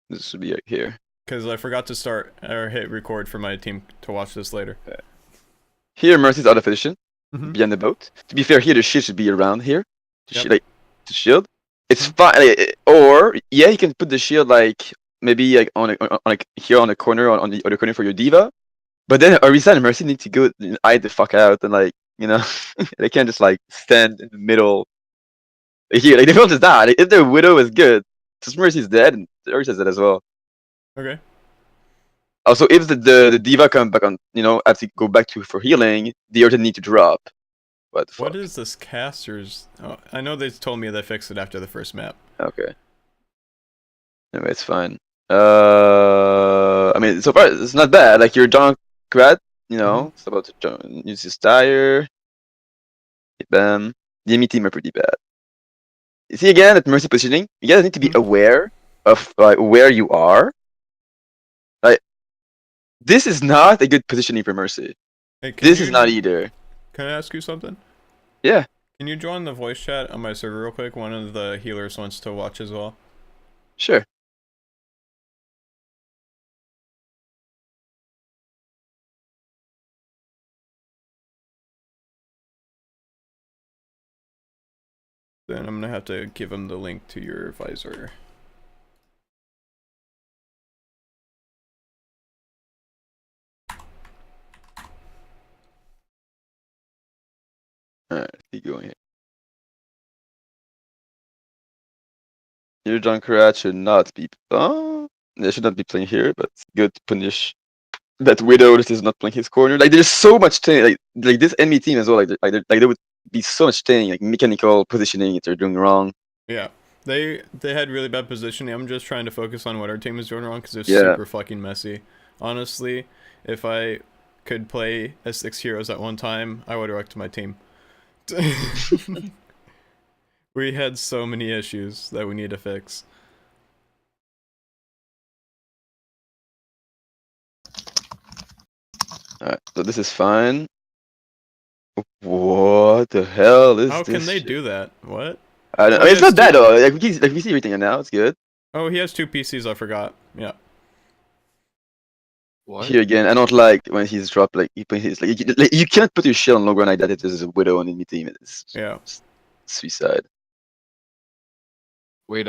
This should be here. Because I forgot to start or hit record for my team to watch this later. Here, Mercy's out of position, Mm-hmm. behind the boat. To be fair, here the shield should be around here. Yep. Like to shield. It's Mhm. fine. Or yeah, you can put the shield like maybe like like here on the corner on the other corner for your diva. But then Orisa and Mercy need to go hide the fuck out and like they can't just like stand in the middle. Here, like they will just die. Like, if their widow is good, since Mercy's dead and Orisa's dead as well. Okay. Also, if the diva come back on, have to go back to for healing, the other need to drop. What the What fuck? is this caster's? Oh, I know they told me they fixed it after the first map. Okay. Anyway, it's fine. I mean, so far it's not bad. Like your Junkrat, Mm-hmm. it's about to use his tire. Bam. The enemy team are pretty bad. You see again at Mercy positioning, you guys need to be Mm-hmm. aware of like where you are. Like this is not a good positioning for Mercy. Hey, can This is not you? either. Can I ask you something? Yeah, Can you join the voice chat on my server real quick? One of the healers wants to watch as well. sure. Then I'm gonna have to give him the link to your visor. Alright, keep going here. Your Junkrat should not be. Oh, they should not be playing here, but it's good to punish that Widow that is not playing his corner. Like there's so much thing. Like this enemy team as well. There would be so much thing like mechanical positioning if they're doing wrong. Yeah. They had really bad positioning. I'm just trying to focus on what our team is doing wrong because they're Yeah. super fucking messy. Honestly, if I could play as 6 heroes at one time, I would have wrecked my team. We had so many issues that we need to fix. Alright, so this is fine. What the hell is How can this they shit? do that? What? I Oh, mean, he it's has not bad two. though. Like we see everything now. It's good. Oh, he has two PCs. I forgot. Yeah. What? Here again, I don't like when he's dropped like he's like you can't put your shield on low ground like that. It is a Widow on enemy team. It's Yeah. suicide. Wait,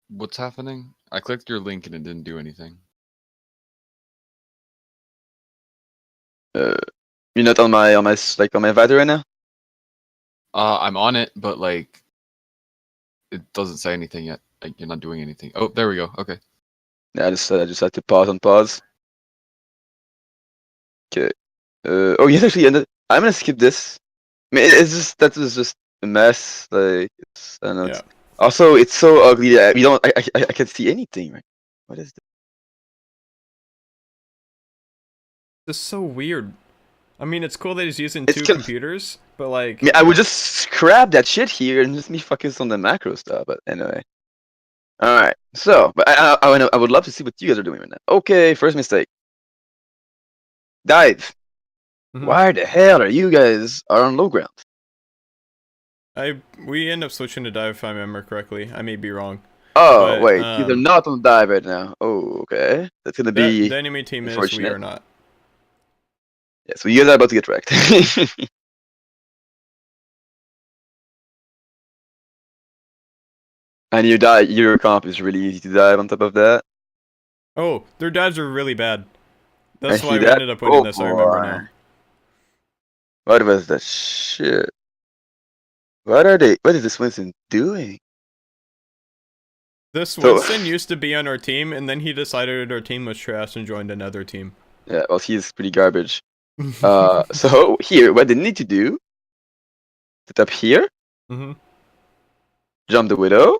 what's happening? I clicked your link and it didn't do anything. Uh, you're not on my Vider right now. I'm on it, but like, it doesn't say anything yet. Like, you're not doing anything. Oh, there we go. Okay. Yeah, I just had to pause on pause. Okay. Oh yes, actually, I'm gonna skip this. I mean, it's just that was just a mess. Like, I don't know. Yeah. Also, it's so ugly that we don't. I can't see anything. Right? What is this? This is so weird. I mean, it's cool that he's using It's. two computers, but I mean, like, I would just scrap that shit here and just me focus on the macro stuff. But anyway. All right. So, but I would love to see what you guys are doing right now. Okay, first mistake. Dive. mhm. Why the hell are you guys on low ground? We end up switching to dive if I remember correctly. I may be wrong, Oh but wait, they're not on dive right now. Oh, okay. That's gonna that be the enemy team is. We unfortunate. are not. Yeah, so you guys are about to get wrecked. And your comp is really easy to dive on top of that. Oh, their dives are really bad. And That's he why we died. ended up winning Oh this. I remember boy. now. What was that shit? What is this Winston doing? This So Winston used to be on our team, and then he decided our team was trash and joined another team. yeah, well he's pretty garbage. So here, what they need to do, set up here, Mm-hmm. jump the Widow.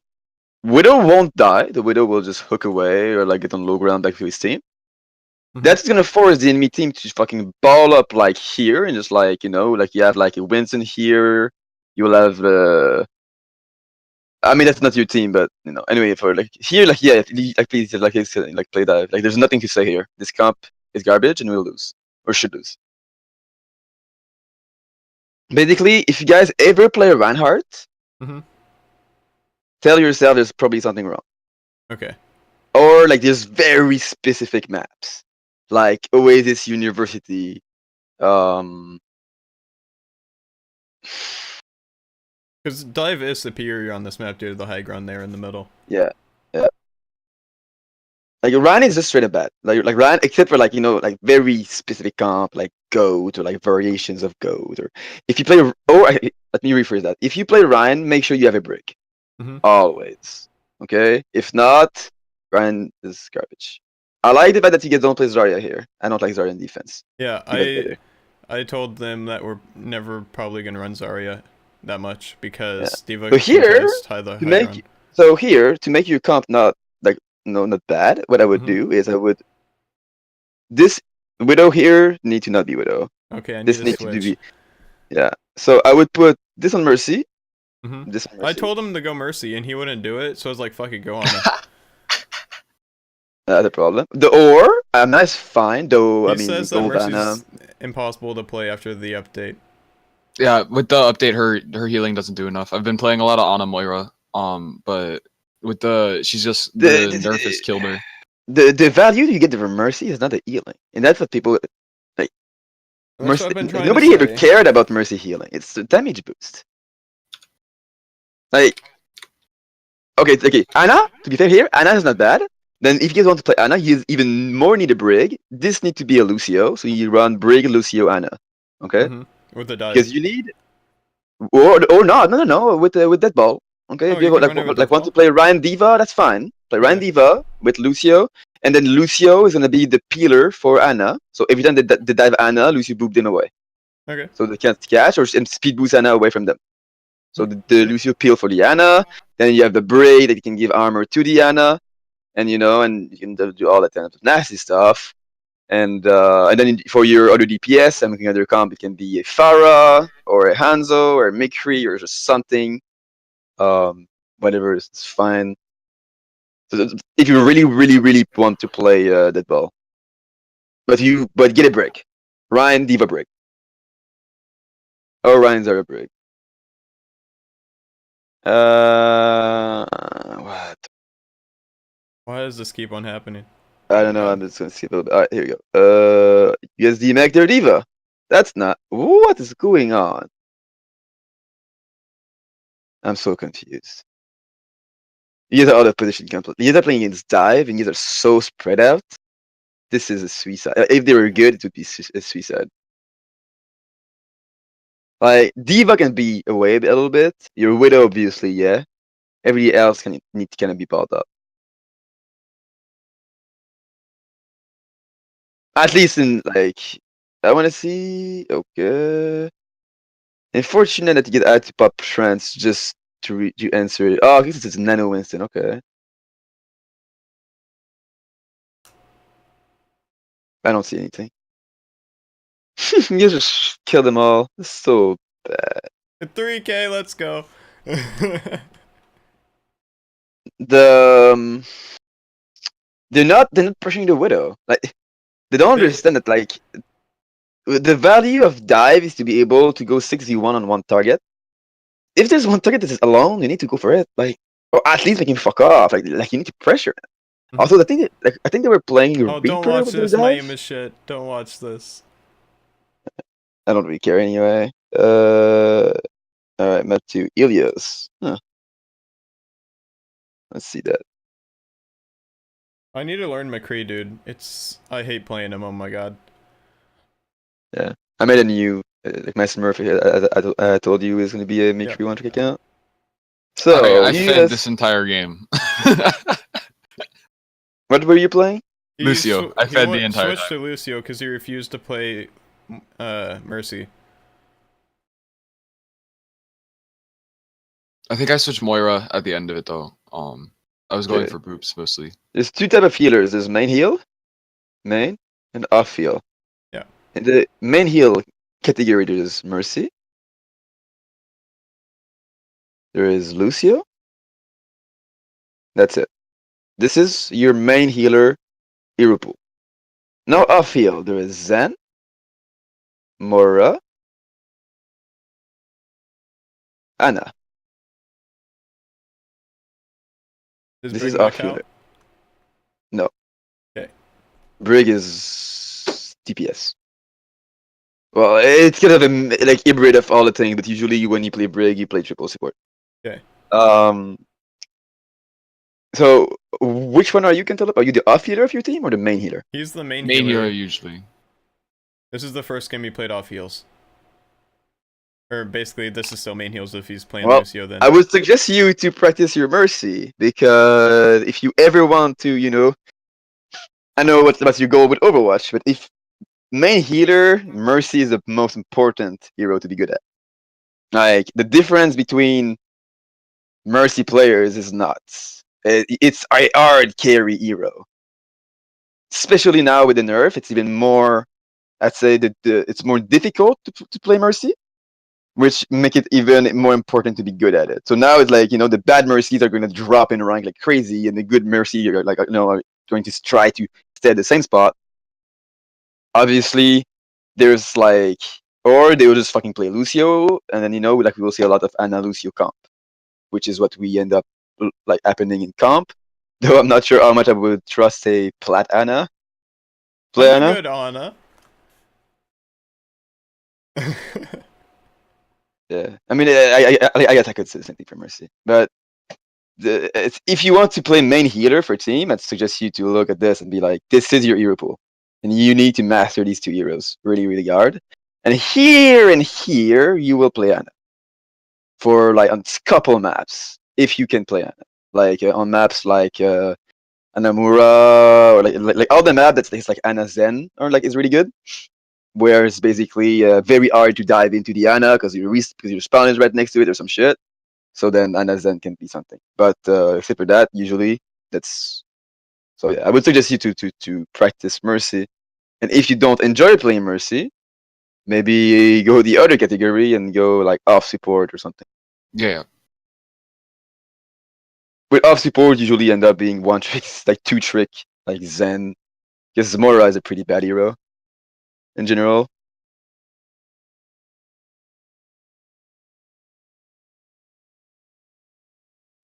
Widow won't die. The Widow will just hook away or like get on low ground back to his team. Mhm. That's gonna force the enemy team to fucking ball up like here and just like like you have like a Winston here. You'll have I mean that's not your team, but anyway for like here like yeah like please like play dive. Like there's nothing to say here. This comp is garbage and we'll lose or should lose. Basically, if you guys ever play a Reinhardt, Mm-hmm. tell yourself there's probably something wrong. Okay. Or or like there's very specific maps, like Oasis University. Um, Because dive is superior on this map due to the high ground there in the middle. yeah, yeah. Like Ryan is just straight up bad. Like Ryan, except for like like very specific comp, like Goat or like variations of Goat. Or if you play, let me rephrase that. If you play Ryan, make sure you have a brick. Mm-hmm. Always. Okay. If not, Ryan is garbage. I like the fact that you guys don't play Zarya here. I don't like Zarya in defense. Yeah, Diva's better. I told them that we're never probably gonna run Zarya that much Yeah. because Diva But here contests the to high make ground. here to make your comp not like not bad, what I would Mhm. do is I would this Widow here need to not be Widow. Okay, I need This to needs to switch. be yeah. So I would put this on Mercy. Mm-hmm. This on I Mercy. told him to go Mercy and he wouldn't do it, so I was like, "Fuck it, go on." The problem. The or Ana is fine though. I He mean, says that Gold Ana. Mercy's impossible to play after the update. Yeah, with the update, her healing doesn't do enough. I've been playing a lot of Ana Moira, but with she's just the nerf has killed her. The value you get from Mercy is not the healing, and that's what people like. That's Mercy. what I've been trying Nobody to ever say. cared about Mercy healing. It's the damage boost. Like, okay. Ana, to be fair here, Ana is not bad. Then if you guys want to play Ana, you even more need a Brig. This need to be a Lucio, so you run Brig, Lucio, Ana. Okay? Mm-hmm. With the dive. Because you need or not, no, with that ball. Okay, Oh, if you you can run it with like that want to ball? play Ryan Diva, that's fine. Play Ryan Okay. Diva with Lucio, and then Lucio is gonna be the peeler for Ana. So every time they dive Ana, Lucio boop them away, Okay. so they can't catch and speed boost Ana away from them. So the Sick. Lucio peel for the Ana, then you have the Braid that you can give armor to the Ana, and and you can do all that kind of nasty stuff. And then for your other DPS, I'm looking at your comp. It can be a Pharah or a Hanzo or a Mikri or just something. Whatever is fine. So if you really want to play that ball, but get a break. Ryan Diva break. Oh, Ryan's are a break. What? Why does this keep on happening? I don't know. God. I'm just gonna skip a little bit. All right, here we go. USD Mac their Diva. That's not. What is going on? I'm so confused. You guys are out of position completely. You guys are playing against dive, and you guys are so spread out. This is a suicide. If they were good, it would be a suicide. Like Diva can be away a little bit. Your Widow, obviously, yeah. Everybody else can need to kind of be balled up. At least in like, I want to see. Okay. Unfortunate that you get added to pop trance just to answer it. Oh, I guess it's Nano Winston. Okay. I don't see anything. You just kill them all. It's so bad. 3K, let's go. The they're not pushing the Widow. Like they don't understand that like the value of dive is to be able to go 6v1 on one target. If there's one target that is alone, you need to go for it. Like or at least make him fuck off. Like you need to pressure him. Mhm. Also, I think they were playing Oh, don't Reaper watch with their this. My aim dive. is shit. Don't watch this. I don't really care anyway. All right, map 2, Ilios. Huh. Let's see that. I need to learn McCree, dude. I hate playing him. Oh my god. Yeah, I made a new like my Smurf. I told you is going to be a make Yep. sure one trick account. So I you fed guys, this entire game. what were you playing? Lucio. I fed the entire switched time. to Lucio because he refused to play Mercy. I think I switched Moira at the end of it though. I was going Okay. for groups mostly. There's two type of healers. There's main heal, and off heal. Yeah. In the main heal category, there's Mercy. There is Lucio. That's it. This is your main healer, Irupu. Now off heal, there is Zen, Mora, Ana. Just This is bring off back healer. out. No. Okay. Brig is DPS. Well, it's kind of a like hybrid of all the things, but usually when you play Brig, you play triple support. Okay. So which one are you, Cantaloupe? Are you the off healer of your team or the main healer? He's the main Main healer. hero usually. This is the first game he played off heals. Or basically, this is still main heals if he's playing Well, Lucio then. I would suggest you to practice your mercy because if you ever want to, I know what's your goal with Overwatch, but if main healer, mercy is the most important hero to be good at. Like the difference between mercy players is nuts. It's a hard carry hero, especially now with the nerf. It's even more. I'd say that it's more difficult to play mercy, which make it even more important to be good at it. So now it's like the bad mercies are going to drop in rank like crazy, and the good mercy are like are going to try to stay at the same spot. Obviously, there's like, or they will just fucking play Lucio, and then like we will see a lot of Ana Lucio comp, which is what we end up like happening in comp. Though I'm not sure how much I would trust a Plat Ana. Play I'm a Ana. good Ana. Yeah, I mean, I guess I could say the same thing for Mercy, but if you want to play main healer for team, I'd suggest you to look at this and be like, this is your hero pool, and you need to master these two heroes really, really hard. And here you will play Ana for like on couple maps if you can play Ana, like on maps like Anamura or like all the map that's like Ana Zen or like is really good. Where it's basically very hard to dive into the Ana because your spawn is right next to it or some shit. So then Ana Zen can be something. But except for that, usually that's. So yeah, I would suggest you to practice Mercy. And if you don't enjoy playing Mercy, maybe go the other category and go like off support or something. Yeah. With off support, usually end up being one trick, like two trick, like Zen. Because Mora is a pretty bad hero in general.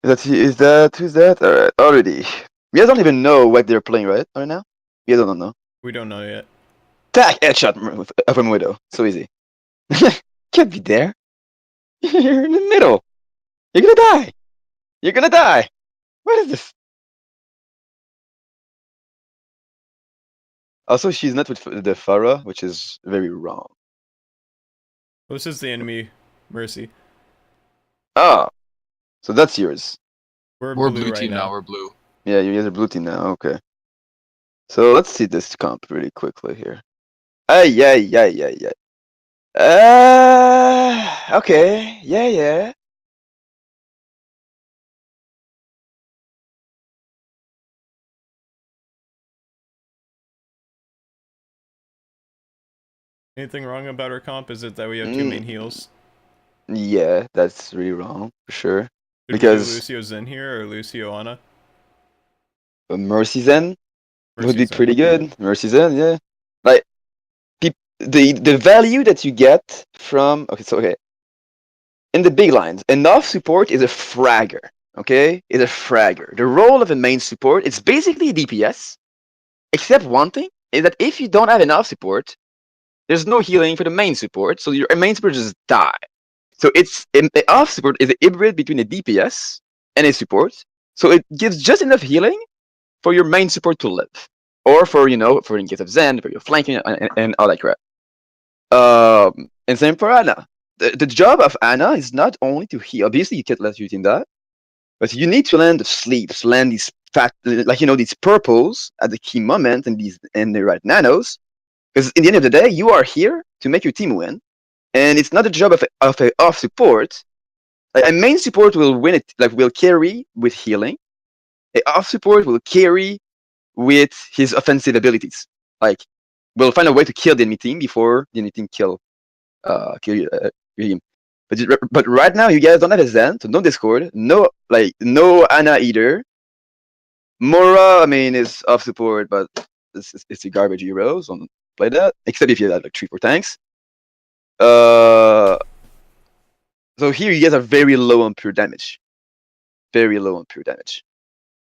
Who's that? Alright, already. You guys don't even know what they're playing right now? You guys don't know. We don't know yet. Tack headshot from Widow. So easy. Can't be there. You're in the middle. You're gonna die. You're gonna die. What is this? Also, she's not with the Farah, which is very wrong. This is the enemy Mercy. Ah, so that's yours. We're We're blue blue right team now. now. We're blue. Yeah, you guys are blue team now. Okay. So let's see this comp really quickly here. Yeah. Okay. Yeah. Anything wrong about our comp? Is it that we have two main heals? Yeah, that's really wrong for sure. Should we do Because Lucio Zen here or Lucio Ana? Mercy Zen would Mercy be Zen. pretty good. Mercy Zen, yeah. Like the value that you get from okay. In the big lines, enough support is a fragger. Okay, is a fragger. The role of a main support is basically a DPS, except one thing is that if you don't have enough support, there's no healing for the main support, so your main support just die. So it's off support is a hybrid between a DPS and a support. So it gives just enough healing for your main support to live, or for for in case of Zen, for your flanking and all that crap. And same for Ana. The job of Ana is not only to heal. Obviously, you can't let your team die, but you need to land the sleeps, land these fat, like these purples at the key moment and the right nanos. Because in the end of the day, you are here to make your team win, and it's not the job of a off support. Like, a main support will win it, like will carry with healing. A off support will carry with his offensive abilities. Like, will find a way to kill the enemy team before the enemy team kill him. But right now, you guys don't have a Zen, so no Discord, no Ana either. Mora, I mean, is off support, but it's a garbage hero, so don't play that. Except if you have like 3-4 tanks. So here you guys are very low on pure damage. Very low on pure damage.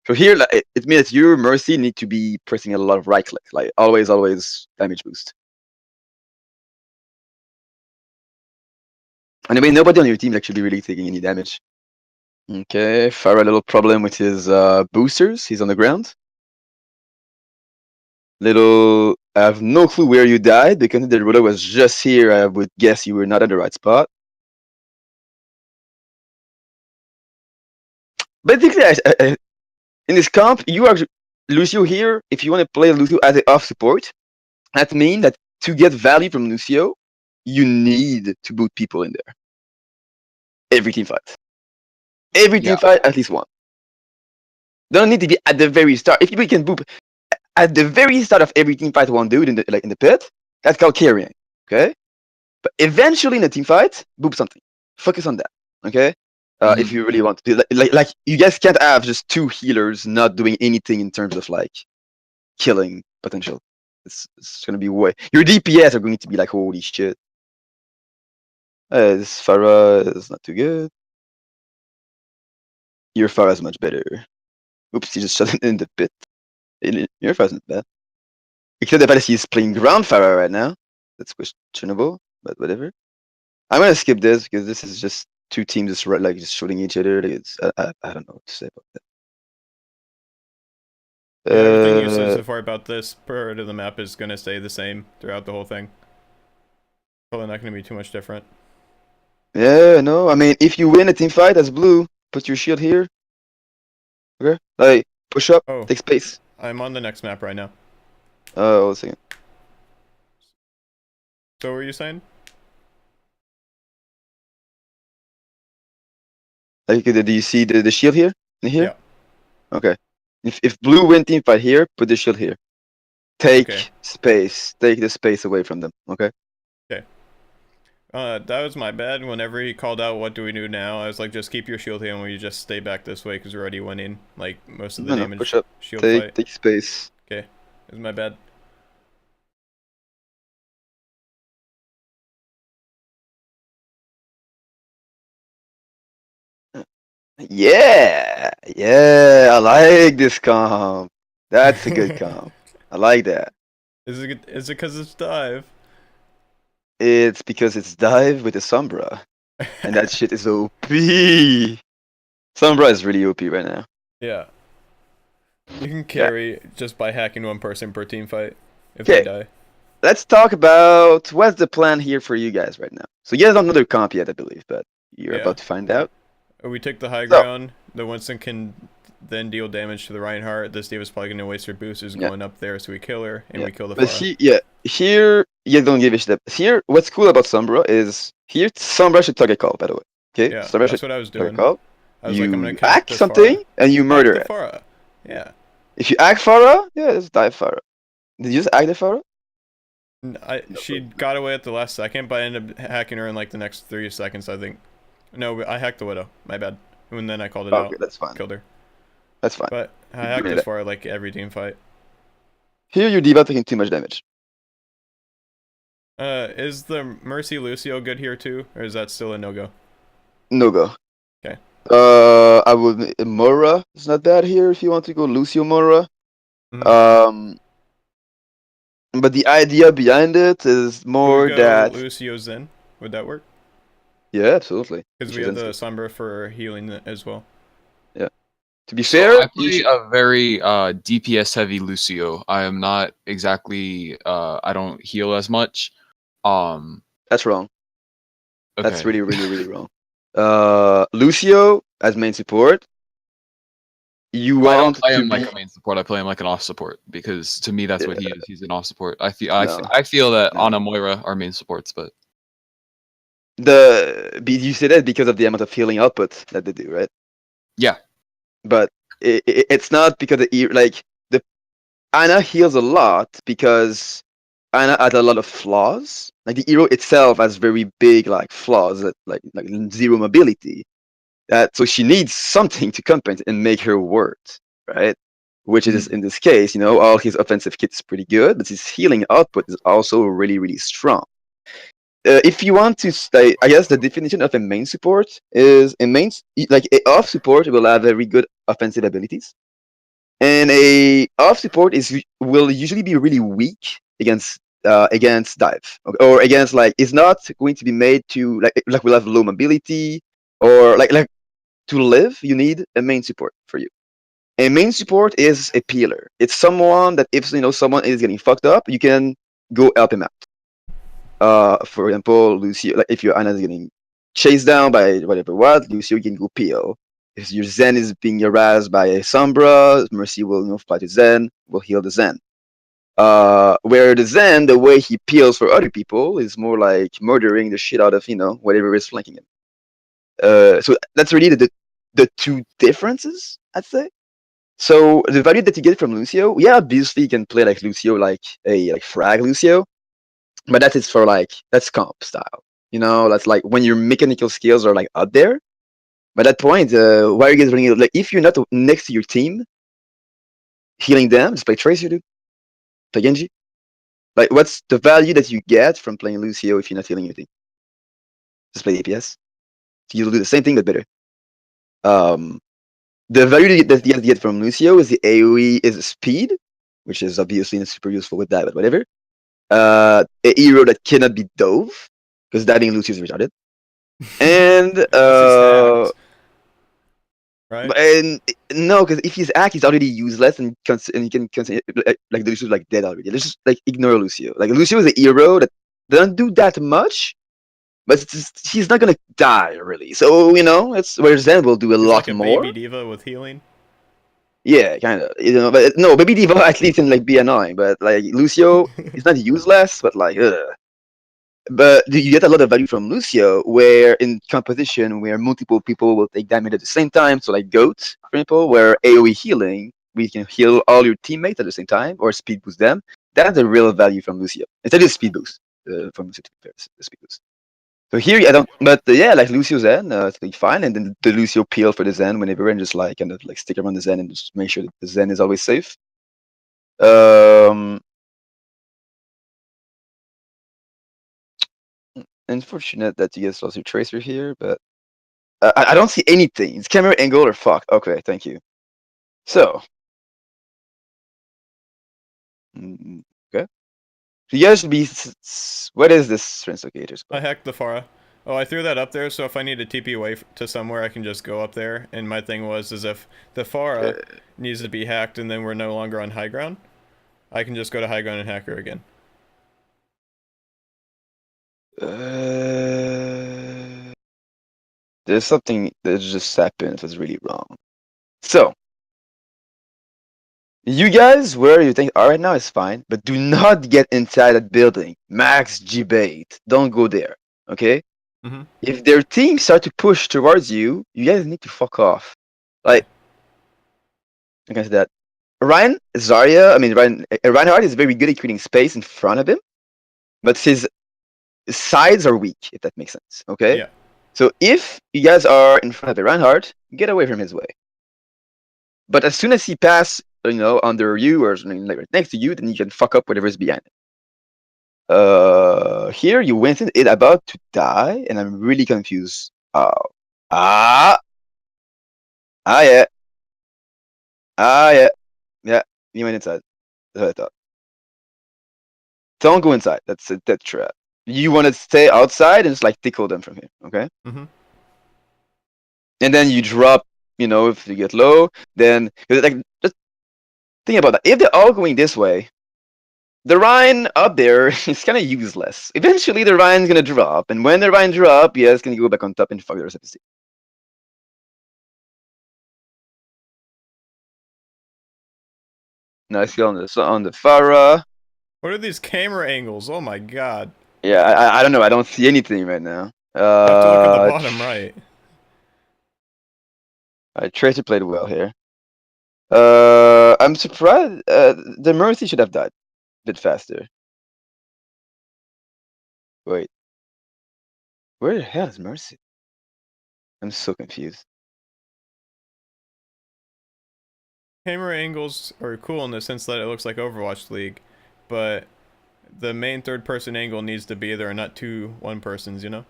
So here, like, it means your Mercy need to be pressing a lot of right click, like always damage boost. Anyway, nobody on your team actually really taking any damage. Okay, Farah a little problem with his boosters. He's on the ground. Little, I have no clue where you died because the ruler was just here. I would guess you were not at the right spot. Basically, in this comp, you are Lucio here. If you want to play Lucio as an off support, that means that to get value from Lucio, you need to boot people in there. Every team fight. Every team fight, at least one. Don't need to be at the very start. If you can boot at the very start of every team fight one dude in the pit, that's called carrying. Okay? But eventually in a team fight, boop something. Focus on that. Okay? If you really want to do like you guys can't have just two healers not doing anything in terms of like killing potential. It's gonna be way your DPS are going to be like holy shit. This Farah is not too good. Your Farah is much better. Oops, he just shot it in the pit. Your Farah's not bad. Except the fact that he's playing ground Farah right now. That's questionable, but whatever. I'm gonna skip this because this is just two teams just like just shooting each other. Like it's I don't know what to say about that. Yeah, everything you said so far about this part of the map is gonna stay the same throughout the whole thing. Probably not gonna be too much different. Yeah, no. I mean, if you win a team fight as blue, put your shield here. Okay, like push up, take space. I'm on the next map right now. Oh, a second. So what were you saying? Like, do you see the shield here? In here? Yeah. Okay. If blue win team fight here, put the shield here. Take space. Take the space away from them. Okay. Okay. That was my bad. Whenever he called out, "What do we do now?" I was like, "Just keep your shield here, and we just stay back this way because we're already winning. Like most of the damage." Push up. Shield fight. Take space. Okay, it was my bad. Yeah, I like this comp. That's a good comp. I like that. Is it because it's dive? It's because it's dive with a Sombra, and that shit is OP. Sombra is really OP right now. Yeah. You can carry just by hacking one person per team fight if they die. Let's talk about what's the plan here for you guys right now. So you guys don't know the comp yet, I believe, but you're about to find out. We take the high ground. The Winston can then deal damage to the Reinhardt. This Diva's probably gonna waste her boost. Is going up there, so we kill her and we kill the Farah. Here you don't give a shit. Here, what's cool about Sombra is here Sombra should target call. By the way, okay. Yeah, Sombra that's what I was doing. Call. I was you like, I'm gonna hack something Farah. and you murder it. Farah. Yeah. If you hack Farah, just dive Farah. Did you just hack the Farah? She got away at the last second, but I ended up hacking her in like the next 3 seconds, I think. No, I hacked the Widow. My bad. And then I called it out. Okay, that's fine. Killed her. That's fine. But I hacked this far like every team fight. Here, your D.Va taking too much damage. Is the Mercy Lucio good here too, or is that still a no-go? No-go. Okay. I would Mora is not bad here if you want to go Lucio Mora. But the idea behind it is more that Lucio Zen, would that work? Yeah, absolutely. Because we have the Sombra for healing as well. Yeah. To be fair, I play a very DPS heavy Lucio. I am not exactly I don't heal as much. That's wrong. Okay. That's really wrong. Lucio as main support. I don't play him like a main support. I play him like an off support because to me that's what he is. He's an off support. I feel that Ana Moira are main supports, but you say that because of the amount of healing output that they do, right? Yeah. But it's not because the Ana heals a lot because Ana has a lot of flaws. Like the hero itself has very big flaws that like zero mobility. So she needs something to compensate and make her work, right? Which is in this case, all his offensive kit is pretty good, but his healing output is also really strong. If you want to stay, I guess the definition of a main support is a off support will have very good offensive abilities, And a off support will usually be really weak against dive, or against, like, it's not going to be made to, like will have low mobility, or like to live. You need a main support for you. A main support is a peeler. It's someone that if someone is getting fucked up, you can go help him out. For example, Lucio, like if your Ana is getting chased down by whatever what, Lucio can go peel. If your Zen is being harassed by a Sombra, Mercy will fly to Zen, will heal the Zen. Where the Zen, the way he peels for other people is more like murdering the shit out of whatever is flanking him. So that's really the two differences, I'd say. So the value that you get from Lucio, yeah, obviously you can play like Lucio, like a frag Lucio, but that is for that's comp style. That's like when your mechanical skills are like up there. By that point, why are you guys running it? Like if you're not next to your team, healing them, just play Tracer, dude. Play Genji. Like what's the value that you get from playing Lucio if you're not healing your team? Just play APS. You'll do the same thing but better. The value that you get from Lucio is the AoE is speed, which is obviously not super useful with that, but whatever. A hero that cannot be dove, because diving Lucio is retarded. And right? and no, because if he's hacked, he's already useless, and you can consider like the Lucio like dead already. Let's just like ignore Lucio. Like Lucio is a hero that doesn't do that much, but he's not gonna die really. So it's where Zen will do a He's lot like a more. baby diva with healing. Yeah, kind of. But no, Baby Diva at least can like be annoying, but like Lucio, he's not useless, but like, ugh. But you get a lot of value from Lucio, where in composition, where multiple people will take damage at the same time. So like Goat, for example, where AOE healing, we can heal all your teammates at the same time, or speed boost them. That's the real value from Lucio. Instead of speed boost from Lucio, to be fair, the speed boost. So here I don't, but yeah, like Lucio Zen, it's like fine, and then the Lucio peel for the Zen whenever, and just like kind of like stick around the Zen and just make sure that the Zen is always safe. Um, Unfortunate that you guys lost your tracer here, but I don't see anything. It's camera angle or fuck. Okay, thank you. So, okay. So you guys should be. What is this translocator I spot? hacked the Pharah. Oh, I threw that up there, so if I need to TP away to somewhere, I can just go up there. And my thing was, is if the Pharah needs to be hacked and then we're no longer on high ground, I can just go to high ground and hack her again. There's something that just happened that's really wrong. So, you guys, where you think are right now is fine, but do not get inside that building. Max G bait. Don't go there. Okay? Mm-hmm. If their team start to push towards you, you guys need to fuck off. Like, against that. Reinhardt is very good at creating space in front of him, but his sides are weak, if that makes sense. Okay? Yeah. So if you guys are in front of a Reinhardt, get away from his way. But as soon as he passes, under you or something like right next to you, then you can fuck up whatever is behind it. Here you went in it about to die, and I'm really confused. Yeah. Yeah. Yeah. You went inside. That's what I thought. Don't go inside. That's a dead trap. You want to stay outside and just like tickle them from here, okay? Mm-hmm. And then you drop, if you get low, then like just think about that. If they're all going this way, the Rhine up there is kind of useless. Eventually, the Rhine's gonna drop, and when the Rhine drop, yeah, it's gonna go back on top and fuck the rest of the team. Nice kill on the Farah. What are these camera angles? Oh my god. Yeah, I don't know. I don't see anything right now. You have to look at the bottom right. Tracer played well here. I'm surprised. The Mercy should have died a bit faster. Wait, where the hell is Mercy? I'm so confused. Camera angles are cool in the sense that it looks like Overwatch League, but the main third-person angle needs to be there and not two one-persons, you know?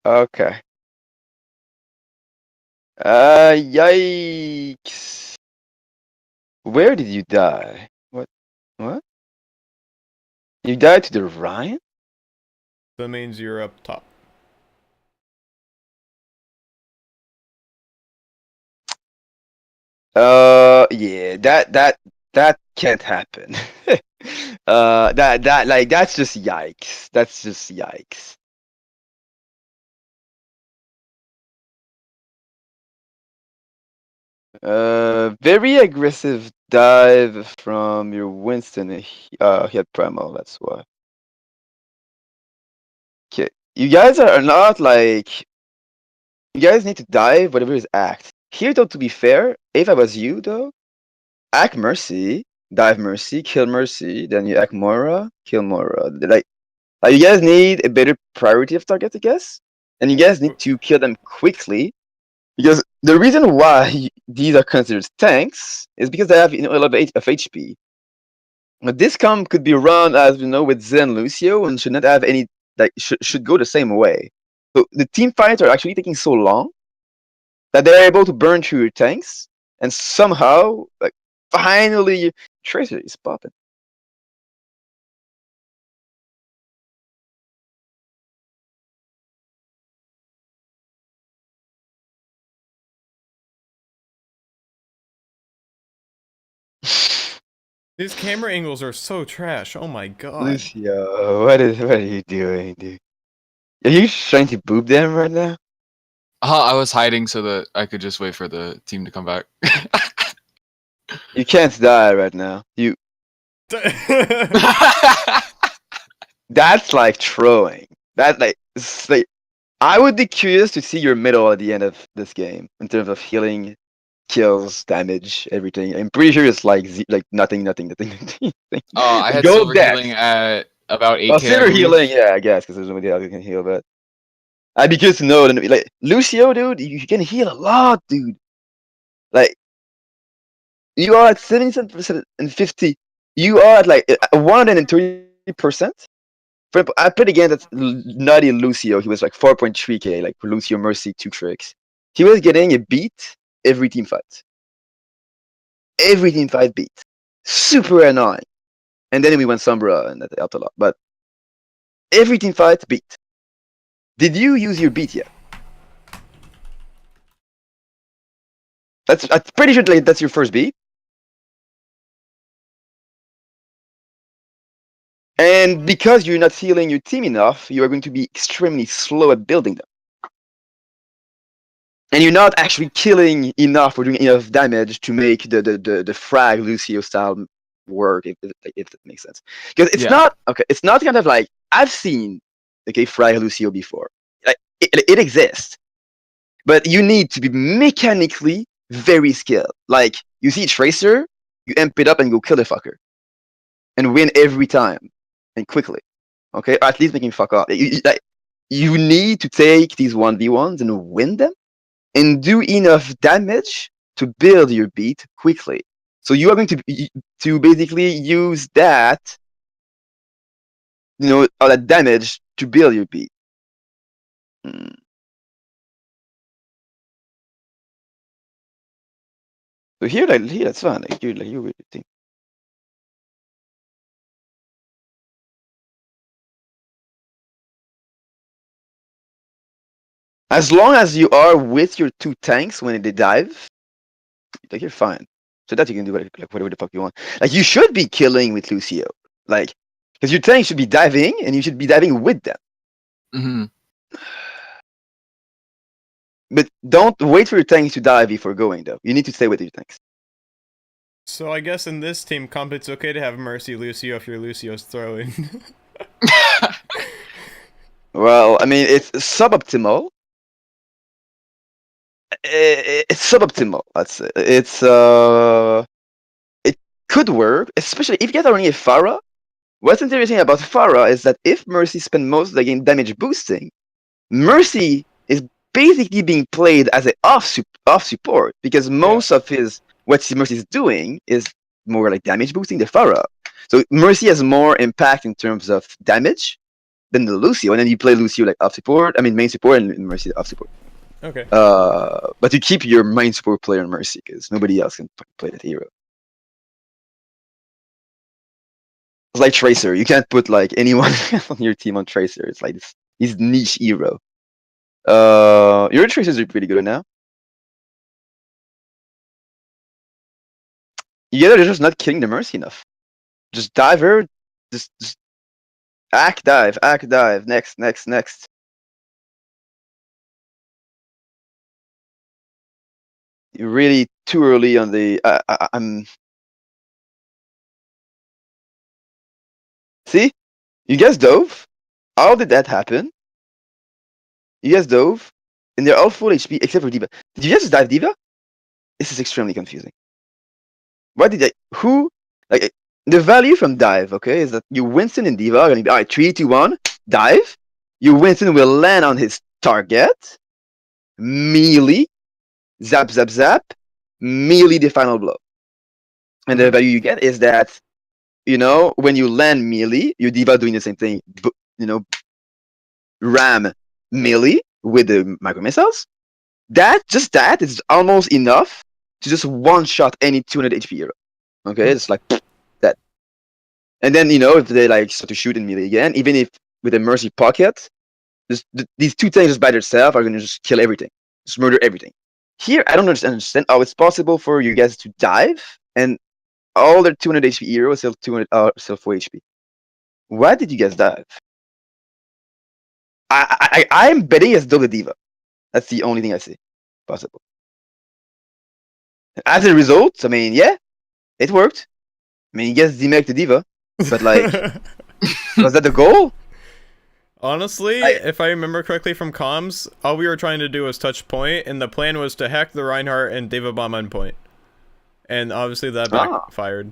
Okay. Yikes. Where did you die? What? What? You died to the Ryan? That means you're up top. Yeah, that can't happen. That's just yikes. That's just yikes. Very aggressive dive from your Winston. He had Primal, that's why. Okay, you guys are not like. You guys need to dive whatever is act. Here, though, to be fair, if I was you, though, act Mercy, dive Mercy, kill Mercy, then you act Moira, kill Moira. Like you guys need a better priority of target, I guess, and you guys need to kill them quickly. Because the reason why these are considered tanks is because they have a lot of HP. But this comp could be run as with Zen Lucio and should not have any should go the same way. So the team fights are actually taking so long that they're able to burn through your tanks and somehow finally Tracer is popping. These camera angles are so trash. Oh my god. Lucio, what are you doing, dude? Are you trying to boob them right now? I was hiding so that I could just wait for the team to come back. You can't die right now. You. That's like throwing. That like I would be curious to see your middle at the end of this game in terms of healing, kills, damage, everything. I'm pretty sure it's like nothing. Oh, I had Go silver death. healing at about 8k. Well, silver healing, yeah, I guess, because there's nobody else who can heal. But I'd be curious to know. Like Lucio, dude, you can heal a lot, dude. Like you are at 77% and 50. You are at like 130%. I played again that's nutty Lucio. He was like 4.3k, like Lucio Mercy 2 tricks. He was getting a beat every team fight. Every team fight beat. Super annoying. And then we went Sombra and that helped a lot. But every team fight beat. Did you use your beat yet? I'm pretty sure like, that's your first beat. And because you're not healing your team enough, you are going to be extremely slow at building them. And you're not actually killing enough or doing enough damage to make the frag Lucio style work, if that makes sense. Because it's not okay. It's not kind of like I've seen frag Lucio before. Like it exists, but you need to be mechanically very skilled. Like you see Tracer, you amp it up and go kill the fucker, and win every time and quickly. Okay, or at least make him fuck off. You need to take these 1v1s and win them and do enough damage to build your beat quickly. So you are going to basically use that, all that damage to build your beat. So here that's fine. Like you really think. As long as you are with your 2 tanks when they dive, like you're fine. So that you can do whatever the fuck you want. Like you should be killing with Lucio, like because your tank should be diving and you should be diving with them. Mm-hmm. But don't wait for your tanks to die before going, though. You need to stay with your tanks. So I guess in this team comp, it's okay to have Mercy Lucio if your Lucio's throwing. Well, I mean, it's suboptimal. It's suboptimal. Let's say it could work, especially if you get only a Pharah. What's interesting about Pharah is that if Mercy spends most of the game damage boosting, Mercy is basically being played as an off support because most of what Mercy is doing is more like damage boosting the Pharah. So Mercy has more impact in terms of damage than the Lucio, and then you play Lucio like off support. I mean main support and Mercy off support. Okay. But you keep your main support player on Mercy because nobody else can play that hero. It's like Tracer. You can't put like anyone on your team on Tracer. It's like this niche hero. Your Tracers are pretty good now. Yeah, they're just not killing the Mercy enough. Just dive her. Just act dive. Next. You're really too early on the. I'm. See, you guys dove. How did that happen? You guys dove, and they're all full HP except for D.Va. Did you guys just dive D.Va? This is extremely confusing. Why did I? Who? Like the value from dive, okay, is that you Winston and D.Va are gonna be alright. 3, 2, 1, dive. You Winston will land on his target. Melee, zap, melee the final blow. And the value you get is that, when you land melee, your D.Va doing the same thing. Ram melee with the micro missiles. That is almost enough to just one shot any 200 HP hero. Okay, it's like that. And then if they like start to shoot in melee again, even if with a mercy pocket, these two things just by themselves are gonna just kill everything, just murder everything. Here, I don't understand how it's possible for you guys to dive and all their 200 HP heroes still 4 HP. Why did you guys dive? I'm betting it's double D.Va. That's the only thing I see possible. As a result, I mean, yeah, it worked. I mean, you guys demake the D.Va, but like, was that the goal? Honestly, if I remember correctly from comms, all we were trying to do was touch point, and the plan was to hack the Reinhardt and D.Va bomb on point. And obviously that backfired.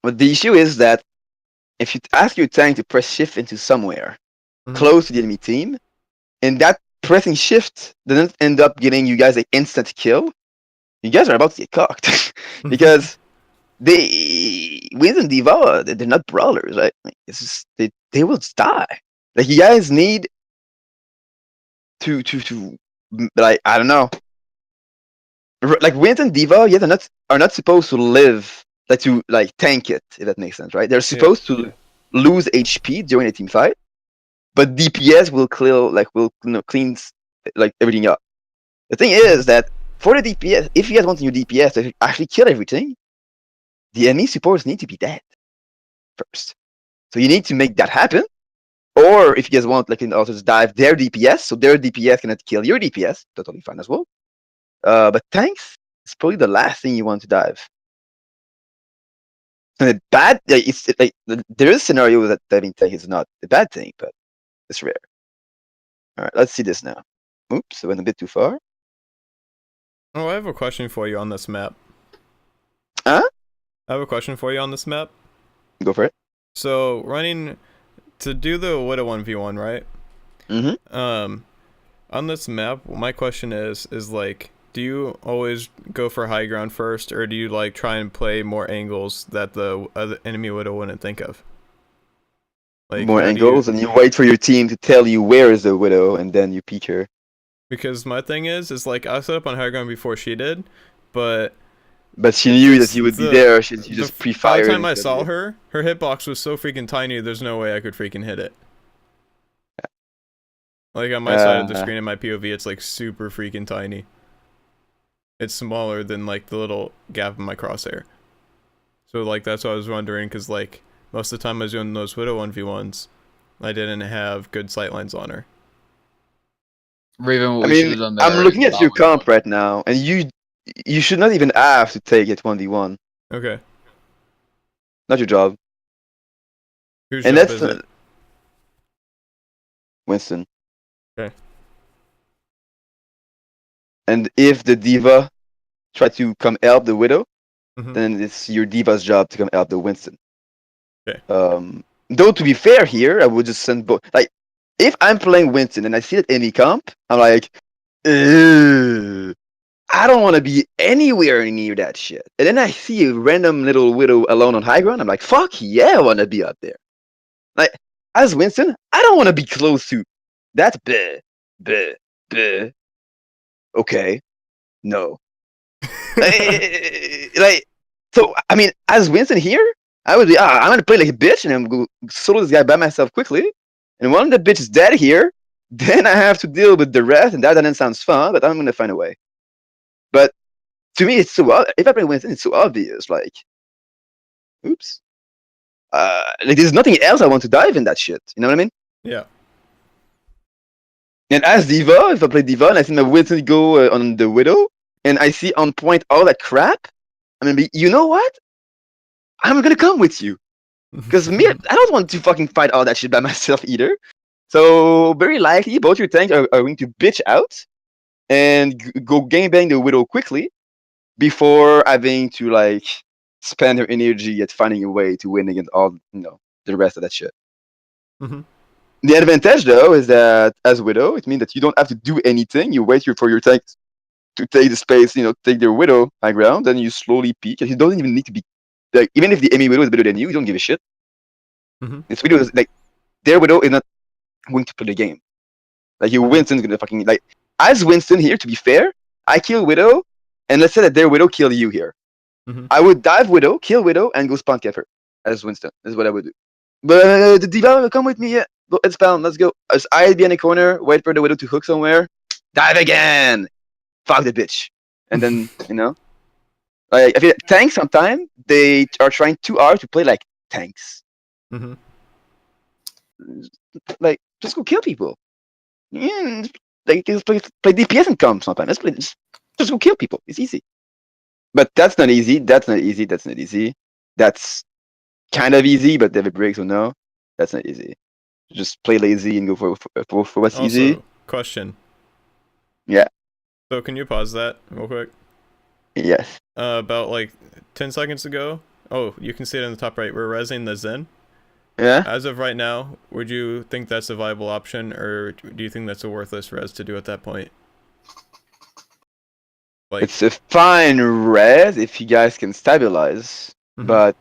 But the issue is that if you ask your tank to press shift into somewhere close to the enemy team, and that pressing shift doesn't end up getting you guys an instant kill, you guys are about to get cocked. Because Wiz and D.Va, they're not brawlers, right? It's just, they will just die. Like, you guys need to like, I don't know. Like, Wiz and D.Va, yeah, are not supposed to live, like, to like tank it, if that makes sense, right? They're supposed to lose HP during a team fight, but DPS will clean like everything up. The thing is that for the DPS, if you guys want your DPS to actually kill everything, the enemy supports need to be dead first. So you need to make that happen. Or if you guys want, like, you can also just dive their DPS, so their DPS cannot kill your DPS. Totally fine as well. But tanks is probably the last thing you want to dive. And it's like there is a scenario that diving tank is not a bad thing, but it's rare. All right, let's see this now. Oops, I went a bit too far. Oh, I have a question for you on this map. Huh? I have a question for you on this map. Go for it. So, running to do the Widow 1v1, right? On this map, my question is like, do you always go for high ground first, or do you like try and play more angles that the other enemy Widow wouldn't think of? Like, more angles, and you wait for your team to tell you where is the Widow, and then you peek her. Because my thing is like, I set up on high ground before she did, but she knew that you would be there. She just pre-fired. By the time I saw her hitbox was so freaking tiny, there's no way I could freaking hit it. Like, on my side of the screen in my POV, it's like super freaking tiny. It's smaller than like the little gap in my crosshair. So like, that's what I was wondering, because like most of the time I was doing those Widow 1v1s, I didn't have good sightlines on her. Raven, what we should have done there. I'm looking at your comp right now, and you should not even have to take it 1v1. Okay. Not your job. Whose job is it? Winston. Okay. And if the D.Va try to come help the Widow, then it's your D.Va's job to come help the Winston. Okay. Though, to be fair here, I would just send both. Like, if I'm playing Winston and I see that enemy comp, I'm like, I don't want to be anywhere near that shit. And then I see a random little Widow alone on high ground, I'm like, fuck yeah, I want to be up there. Like, as Winston, I don't want to be close to That's bleh, bleh, bleh. Okay, no. Like, so I mean, as Winston here, I would be, I'm gonna play like a bitch and I'm gonna solo this guy by myself quickly. And when the bitch is dead here, then I have to deal with the rest, and that doesn't sound fun, but I'm gonna find a way. But to me, it's so if I play Winston, it's so obvious. Like, oops. Like there's nothing else I want to dive in that shit. You know what I mean? Yeah. And as Diva, if I play Diva and I see my Winston go on the Widow, and I see on point all that crap, I'm gonna be, you know what? I'm gonna come with you. Because me, I don't want to fucking fight all that shit by myself either. So very likely, both your tanks are going to bitch out and go gangbang the Widow quickly before having to like spend her energy at finding a way to win against all the rest of that shit. Mm-hmm. The advantage though is that as Widow, it means that you don't have to do anything. You wait for your tank to take the space, take their Widow high ground, then you slowly peek. And you don't even need to be like, even if the enemy Widow is better than you don't give a shit. Mm-hmm. This Widow is like, their Widow is not going to play the game. Like your Winston's gonna fucking like, as Winston here, to be fair, I kill Widow, and let's say that their Widow kill you here. Mm-hmm. I would dive Widow, kill Widow, and go spawn cap her as Winston. This is what I would do. But the Diva, come with me, yeah. Let's spawn, let's go. As I be in a corner, wait for the Widow to hook somewhere, dive again. Fuck the bitch. And then, like I feel tanks sometimes they are trying too hard to play like tanks. Mm-hmm. Like, just go kill people. Yeah, like just play DPS and come sometimes. Let's play just go kill people. It's easy. But that's not easy. That's not easy. That's not easy. That's kind of easy, but David breaks, so no. That's not easy. Just play lazy and go for what's Also, easy. question. Yeah. So can you pause that real quick? Yes. About like 10 seconds ago. Oh, you can see it in the top right. We're resing the Zen. Yeah. As of right now, would you think that's a viable option, or do you think that's a worthless res to do at that point? Like, it's a fine res if you guys can stabilize, but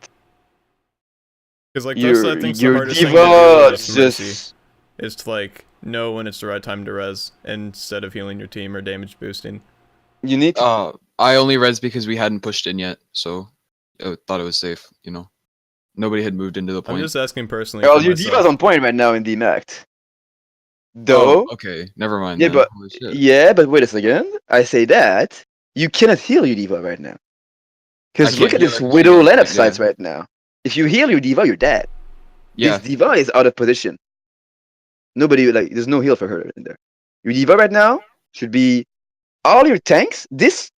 because like that's I think the your hardest thing to do Diva is Mercy, is to like know when it's the right time to res instead of healing your team or damage boosting. You need to... I only res because we hadn't pushed in yet, so I thought it was safe, Nobody had moved into the point. I'm just asking personally. Well, your Diva's on point right now in DMAC. Though. Oh, okay, never mind. Yeah, then. but wait a second. I say that you cannot heal your Diva right now. Because look at this Widow lineup sites right now. If you heal your Diva, you're dead. Yeah. This Diva is out of position. Nobody, there's no heal for her in there. Your Diva right now should be all your tanks. This,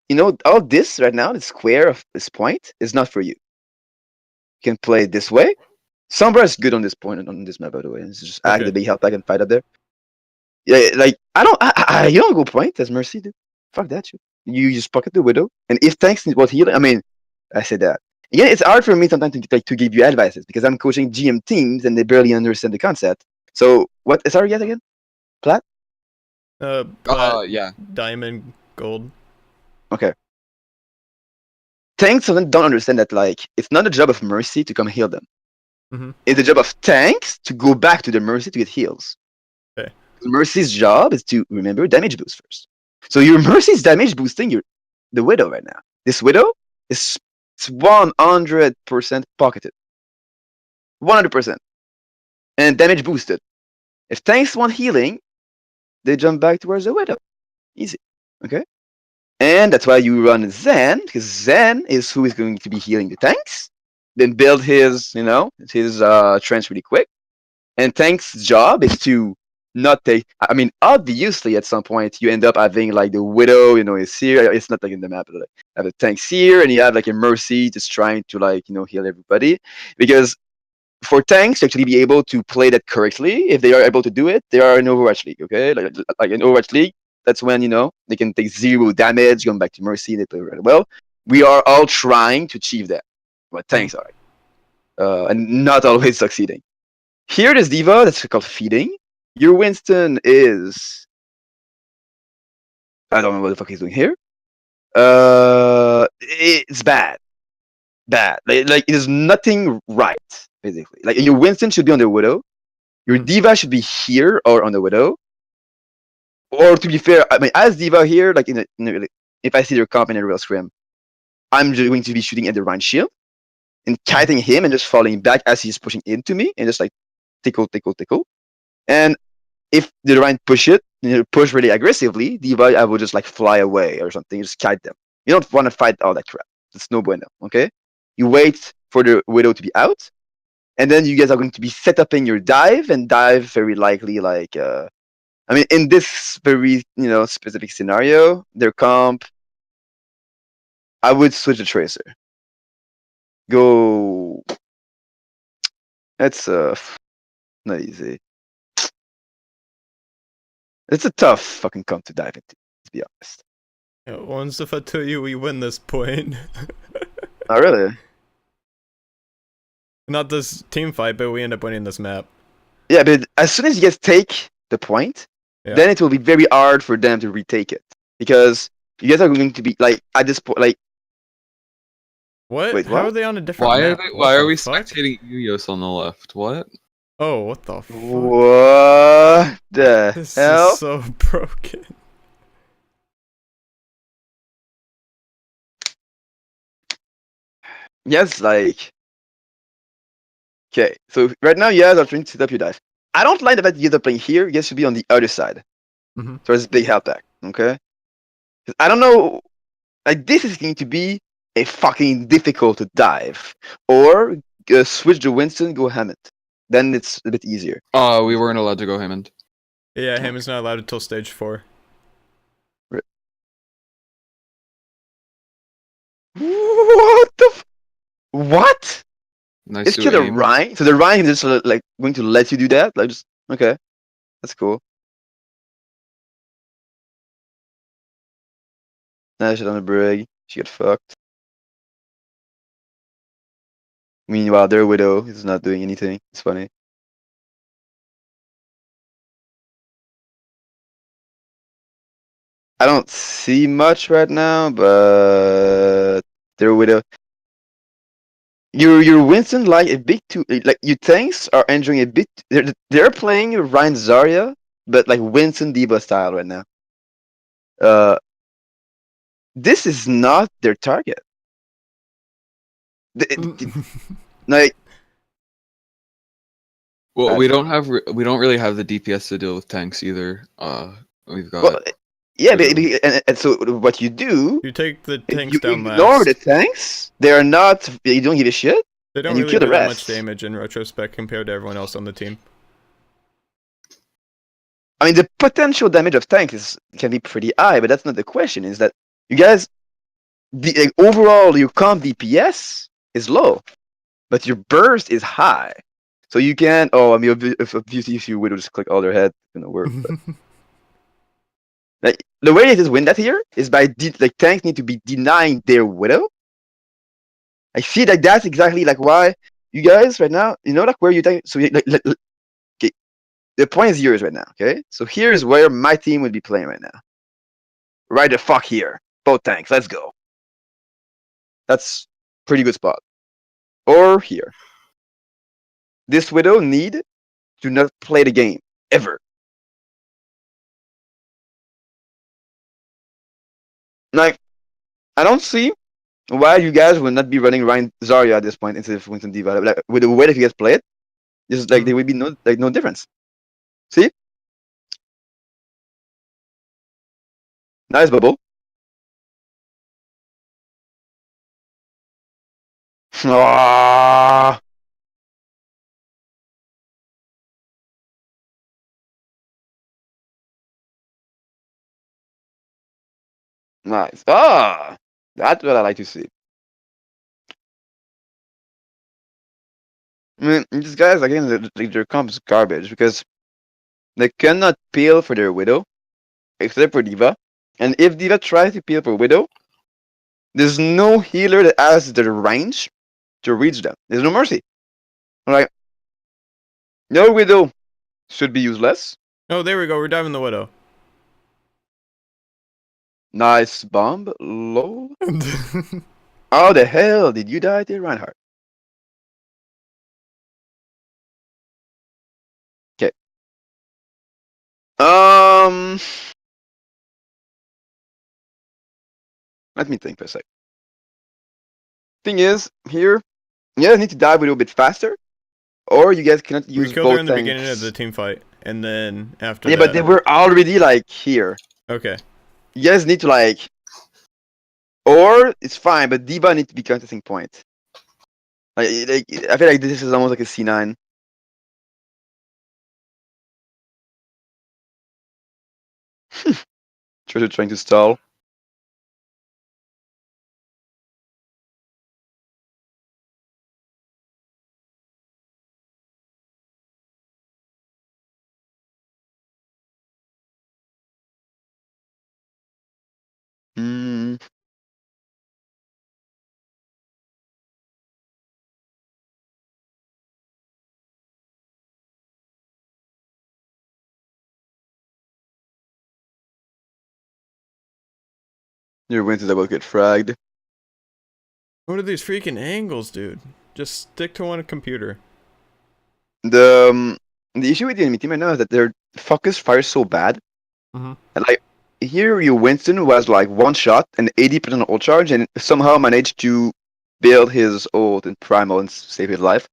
all this right now, the square of this point is not for you. You can play it this way. Sombra is good on this point on this map, by the way. It's just act the big help back and fight up there. Yeah, like you don't go point as Mercy, dude. Fuck that shit. You just pocket the Widow, and if tanks need what healing, I mean, I said that. Yeah, it's hard for me sometimes to give you advices because I'm coaching GM teams and they barely understand the concept. So what is our guess again? Plat? Plat, yeah. Diamond, gold. Okay. Tanks don't understand that it's not the job of Mercy to come heal them. Mm-hmm. It's the job of tanks to go back to the Mercy to get heals. Okay. Mercy's job is to remember damage boost first. So your Mercy's damage boosting the Widow right now. This Widow is 100% pocketed. 100%. And damage boosted. If tanks want healing, they jump back towards the Widow. Easy. Okay? And that's why you run Zen, because Zen is who is going to be healing the tanks. Then build his trench really quick. And tank's job is to not take... I mean, obviously, at some point, you end up having, the Widow, is here. It's not, in the map, but, have the tanks here, and you have, a Mercy just trying to, heal everybody. Because for tanks to actually be able to play that correctly, if they are able to do it, they are in Overwatch League, okay? Like in Overwatch League, that's when, they can take 0 damage, going back to Mercy, they play really well. We are all trying to achieve that. But tanks are. And not always succeeding. Here, this Diva, that's called feeding. Your Winston is... I don't know what the fuck he's doing here. It's bad. Bad. There's nothing right, basically. Your Winston should be on the Widow. Your Diva should be here or on the Widow. Or to be fair, I mean, as Diva here, like if I see their comp in a real scrim, I'm just going to be shooting at the Rhine shield and kiting him and just falling back as he's pushing into me and just like tickle, tickle, tickle. And if the Rhine push really aggressively, Diva, I will just like fly away or something, just kite them. You don't want to fight all that crap. It's no bueno, okay? You wait for the Widow to be out, and then you guys are going to be set up in your dive, and dive very likely like I mean, in this very specific scenario, their comp, I would switch the tracer. Go. That's not easy. It's a tough fucking comp to dive into, to be honest. Yeah, once if I tell you we win this point. Oh really? Not this team fight, but we end up winning this map. Yeah, but as soon as you guys take the point, then it will be very hard for them to retake it. Because you guys are going to be like at this point like what? Wait, How what? are they on a different map? Why are we spectating Yuyos on the left? What? Oh, what the fuck? What the This hell? is so broken. Yes, like okay. So right now you guys are trying to set up your dive. I don't like the fact that you guys are playing here. You guys should be on the other side. Mm-hmm. So it's big help back, okay? I don't know. Like this is going to be a fucking difficult to dive, or switch to Winston, go Hammond. Then it's a bit easier. We weren't allowed to go Hammond. Yeah, Hammond's not allowed until stage 4. What the? What? Nice It's kill a Rhine. So the Rhine is just like going to let you do that. Like just okay, that's cool. Nah, shit on the brig. She got fucked. Meanwhile, their Widow is not doing anything. It's funny. I don't see much right now, but their Widow. Your Winston like a bit too like your tanks are entering a bit. They're playing Ryan Zarya, but like Winston Diva style right now. This is not their target. Like, well, we don't really have the DPS to deal with tanks either. We've got. Well, yeah, and so what you do? You take the tanks you down ignore last. the tanks. They are not. You don't give a shit. They don't and you really kill the do that rest. much damage in retrospect compared to everyone else on the team. I mean, the potential damage of tanks can be pretty high, but that's not the question. Is that you guys, overall your comp DPS is low, but your burst is high. So you can. Oh, I mean, if you would just click all their head, it's gonna work. Like, the way it is win that here is by like tanks need to be denying their Widow. I feel like that's exactly like why you guys right now, like where you take. So okay, the point is yours right now. Okay, so here is where my team would be playing right now. Right the fuck here, both tanks. Let's go. That's pretty good spot. Or here. This Widow need to not play the game ever. Like, I don't see why you guys would not be running Ryan Zarya at this point instead of Winston Diva. Like, with the way that you guys play it, just like there would be no difference. See? Nice bubble. Ah. Nice. Ah, that's what I like to see. I mean, these guys again, their comp is garbage because they cannot peel for their Widow, except for Diva. And if Diva tries to peel for Widow, there's no healer that has the range to reach them. There's no mercy. Like, no Widow should be useless. Oh, there we go. We're diving the Widow. Nice bomb. Lol. How the hell did you die there, Reinhardt? Okay. Let me think for a sec. Thing is, here, you guys need to dive a little bit faster, or you guys cannot use We killed her both in the beginning of tanks. the team fight, and then after Yeah, that. but they were already like here. Okay. You guys need to like, or it's fine, but Diva needs to be contesting point. Like, I feel like this is almost like a C9. Treasure trying to stall. Hmm. Your wins is about to get fragged. What are these freaking angles, dude? Just stick to one computer. The issue with the enemy team right now is that their focus fires so bad. Mm-hmm. And like here, your Winston was like one shot and 80% ult charge, and somehow managed to build his ult in primal and save his life.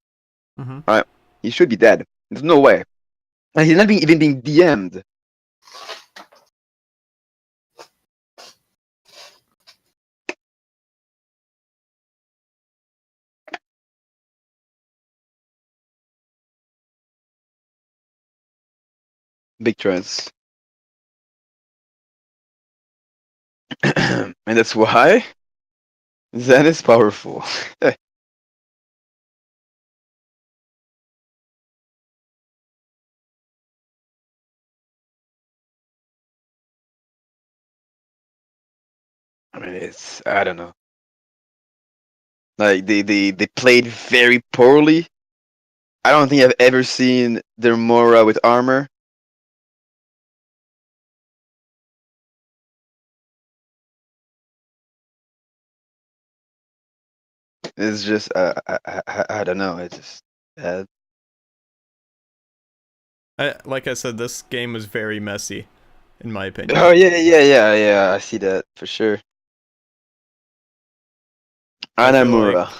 Mm-hmm. Alright, he should be dead. There's no way. And he's not even being DM'd. Big trends. And that's why Zen is powerful. I mean, I don't know. Like they played very poorly. I don't think I've ever seen their Mora with armor. It's just I don't know. It's just Like I said, this game was very messy, in my opinion. Oh yeah. I see that for sure. Anamura.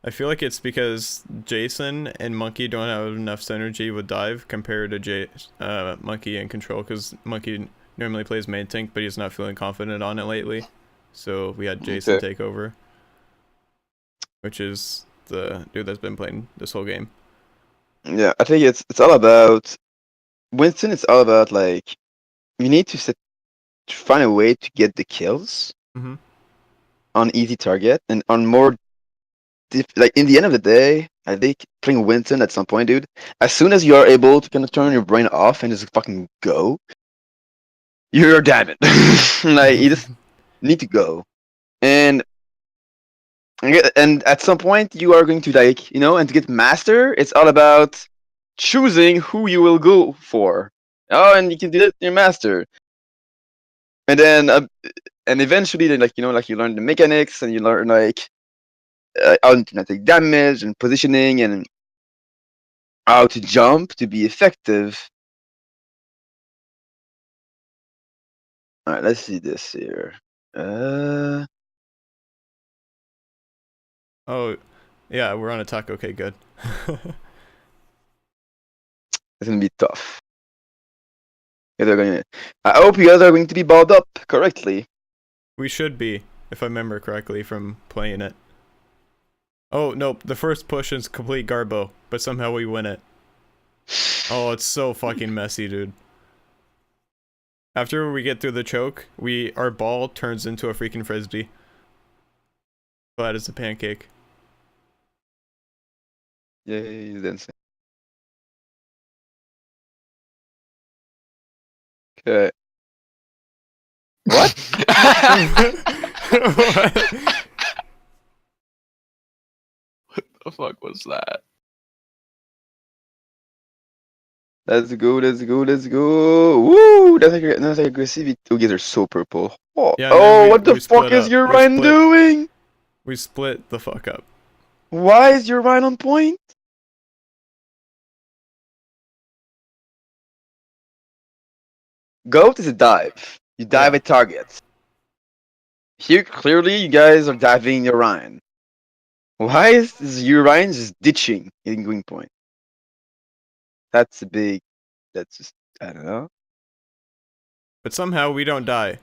I feel like it's because Jason and Monkey don't have enough synergy with Dive compared to Monkey and Control, because Monkey normally plays main tank, but he's not feeling confident on it lately. So we had Jason take over, which is the dude that's been playing this whole game. Yeah, I think it's all about Winston. It's all about like you need to find a way to get the kills on easy target and on more like in the end of the day. I think playing Winston at some point, dude. As soon as you are able to kind of turn your brain off and just fucking go, you're damn it. Like you just need to go. And at some point you are going to like and to get master, it's all about choosing who you will go for. Oh, and you can do it in your master, and then and eventually then like you learn the mechanics and you learn like how to take damage and positioning and how to jump to be effective. All right, let's see this here. Oh, yeah, we're on attack. Okay, good. It's gonna be tough. I hope you guys are going to be balled up correctly. We should be, if I remember correctly from playing it. Oh, nope, the first push is complete garbo, but somehow we win it. Oh, it's so fucking messy, dude. After we get through the choke, our ball turns into a freaking frisbee. Flat as a pancake. Yeah, he's dancing. Okay. What? What the fuck was that? Let's go. Woo! That's like aggressivity. Okay, they're so purple. Oh, Yeah, and then what the we fuck split is up. your Ryan doing? We split the fuck up. Why is your Ryan on point? Goat is a dive. You dive at targets. Here, clearly, you guys are diving Orion. Why is Orion just ditching in Green Point? That's a big. That's just. I don't know. But somehow we don't die.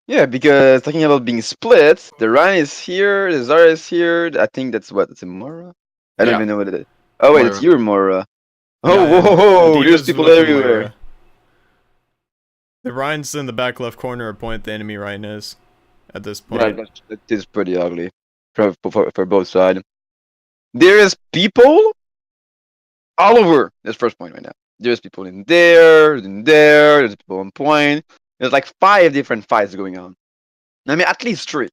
Yeah, because talking about being split, the Ryan is here, the Zara is here. I think that's what. It's a Mora? I don't Yeah. even know what it is. Oh, wait, it's Moira. your Mora. Oh, Yeah, whoa, whoa, and whoa, there's D.Va's people with the everywhere. Moira. The Ryan's in the back left corner of point. The enemy Ryan is at this point. Yeah, that is pretty ugly for both sides. There is people all over this first point right now. There's people in there, there's people on point. There's like 5 different fights going on. I mean, at least 3.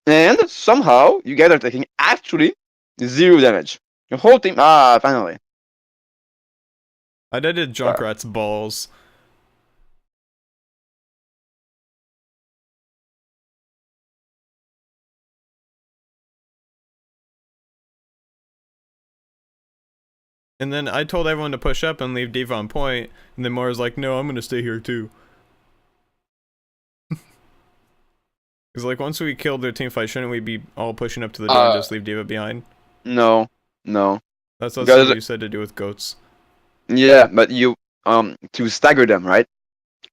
And somehow, you guys are taking actually 0 damage. The whole team, finally. I did Junkrat's balls. And then I told everyone to push up and leave D.Va on point, and then Moira's like, no, I'm gonna stay here too. Because like, once we killed their team fight, shouldn't we be all pushing up to the door and just leave D.Va behind? No. That's also what you said to do with goats. Yeah, but you, to stagger them, right?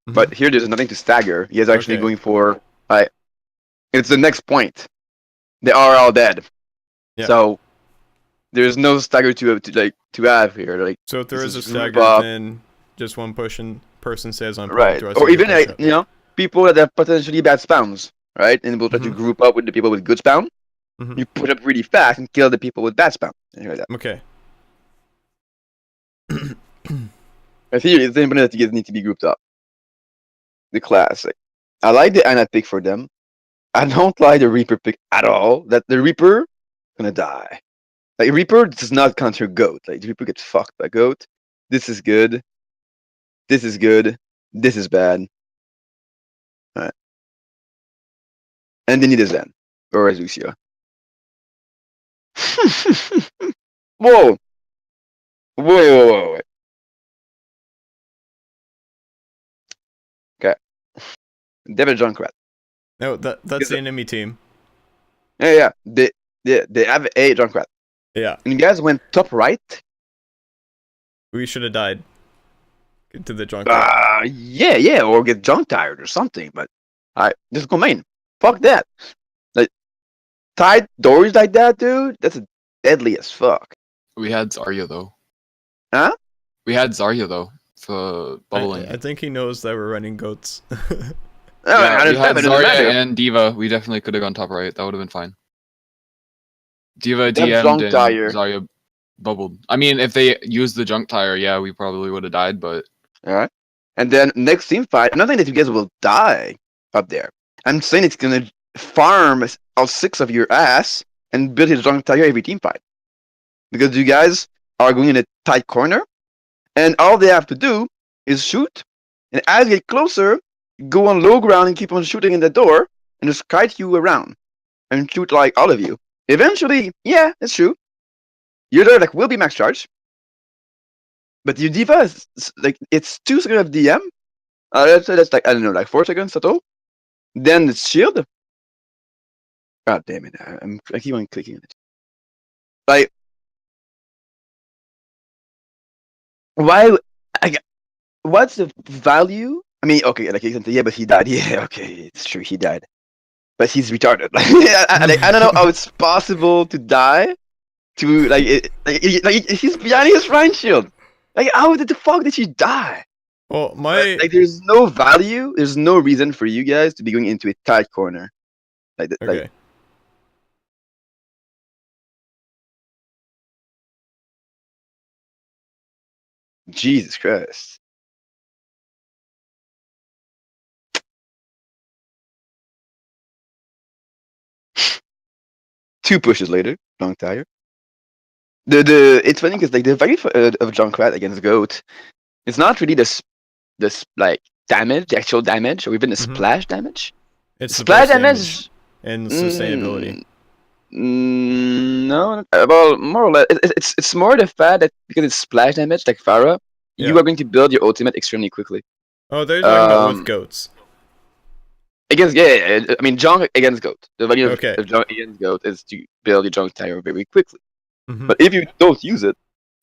But here there's nothing to stagger. He is actually going for, it's the next point. They are all dead. Yeah. So, there's no stagger to have here. Like, so if there is a stagger, then just one person stays on point. Right. Or even people that have potentially bad spawns, right? And we'll try to group up with the people with good spawn. You push up really fast and kill the people with bad spawn. Like that. Okay. I think it's important that you guys need to be grouped up. The classic. I like the Ana pick for them. I don't like the Reaper pick at all. That the Reaper gonna die. Like Reaper does not counter Goat. Like the Reaper gets fucked by Goat. This is good. This is good. This is bad. Alright. And they need a Zen. Or a Zucia. Whoa! Wait. Okay. David Junkrat. No, that's the enemy team. Yeah. They have a Junkrat. Yeah. And you guys went top right? We should have died. Get to the Junkrat. Yeah, or get junk tired or something, but just go main. Fuck that. Like tied doors like that, dude, that's deadly as fuck. We had Zarya though. Huh? We had Zarya though for bubbling. I think he knows that we're running goats. Yeah, we had Zarya and D.Va. We definitely could have gone top right. That would have been fine. D.Va DM'd and Zarya bubbled. I mean, if they used the junk tire, yeah, we probably would have died, but... Alright. And then next team fight, I'm not saying that you guys will die up there. I'm saying it's gonna farm all 6 of your ass and build his junk tire every team fight. Because you guys are going in a tight corner, and all they have to do is shoot, and as you get closer, go on low ground and keep on shooting in the door, and just kite you around, and shoot like all of you. Eventually, yeah, it's true. Your there will be max charge, but your D.Va is like it's 2 seconds of DM. Let's say that's like I don't know, like 4 seconds total. Then it's shield. God damn it! I keep on clicking on it. Like, why? What's the value? I mean, okay, like yeah, but he died. Yeah, okay, it's true, he died. But he's retarded. I don't know how it's possible to die. To like he's behind his Rhine shield. Like, how the fuck did he die? Well, there's no value. There's no reason for you guys to be going into a tight corner. Okay. Jesus Christ. Two pushes later, long tire. It's funny because like the value of Junkrat against Goat, it's not really this like damage, the actual damage, or even the splash damage. It's splash damage and sustainability. No, well, more or less, it's more the fact that because it's splash damage like Pharah, you are going to build your ultimate extremely quickly. Oh, they're talking about with goats. Against I mean junk against goat. The value of junk against goat is to build your junk tire very quickly. But if you don't use it,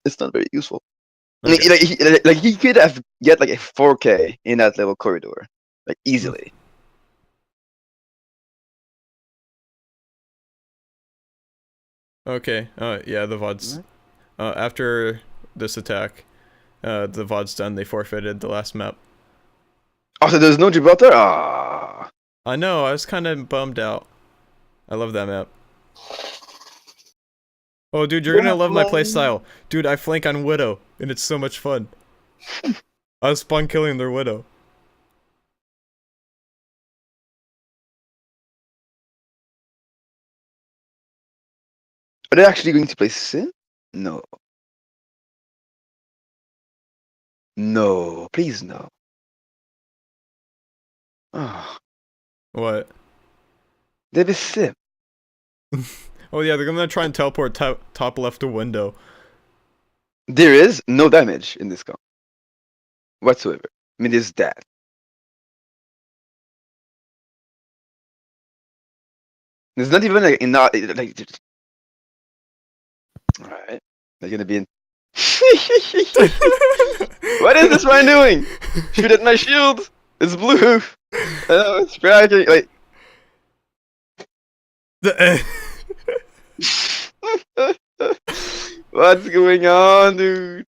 it's not very useful. Okay. Like he could have get like a 4K in that level corridor, like easily. Okay. Yeah, the VOD's after this attack, the VOD's done. They forfeited the last map. Oh, so there's no Gibraltar? Ah. I know. I was kind of bummed out. I love that map. Oh, dude, you're gonna love my playstyle. Dude, I flank on Widow, and it's so much fun. I was spawn killing their Widow. Are they actually going to play Sin? No. No, please no. Oh. What? They have a Sim. Oh yeah, they're gonna try and teleport top left to window. There is no damage in this comp whatsoever. I mean, there's that. There's not even like not like. All right, they're gonna be in. What is this man doing? Shoot at my shield. It's blue. Oh, it's cracking. Like. What's going on, dude?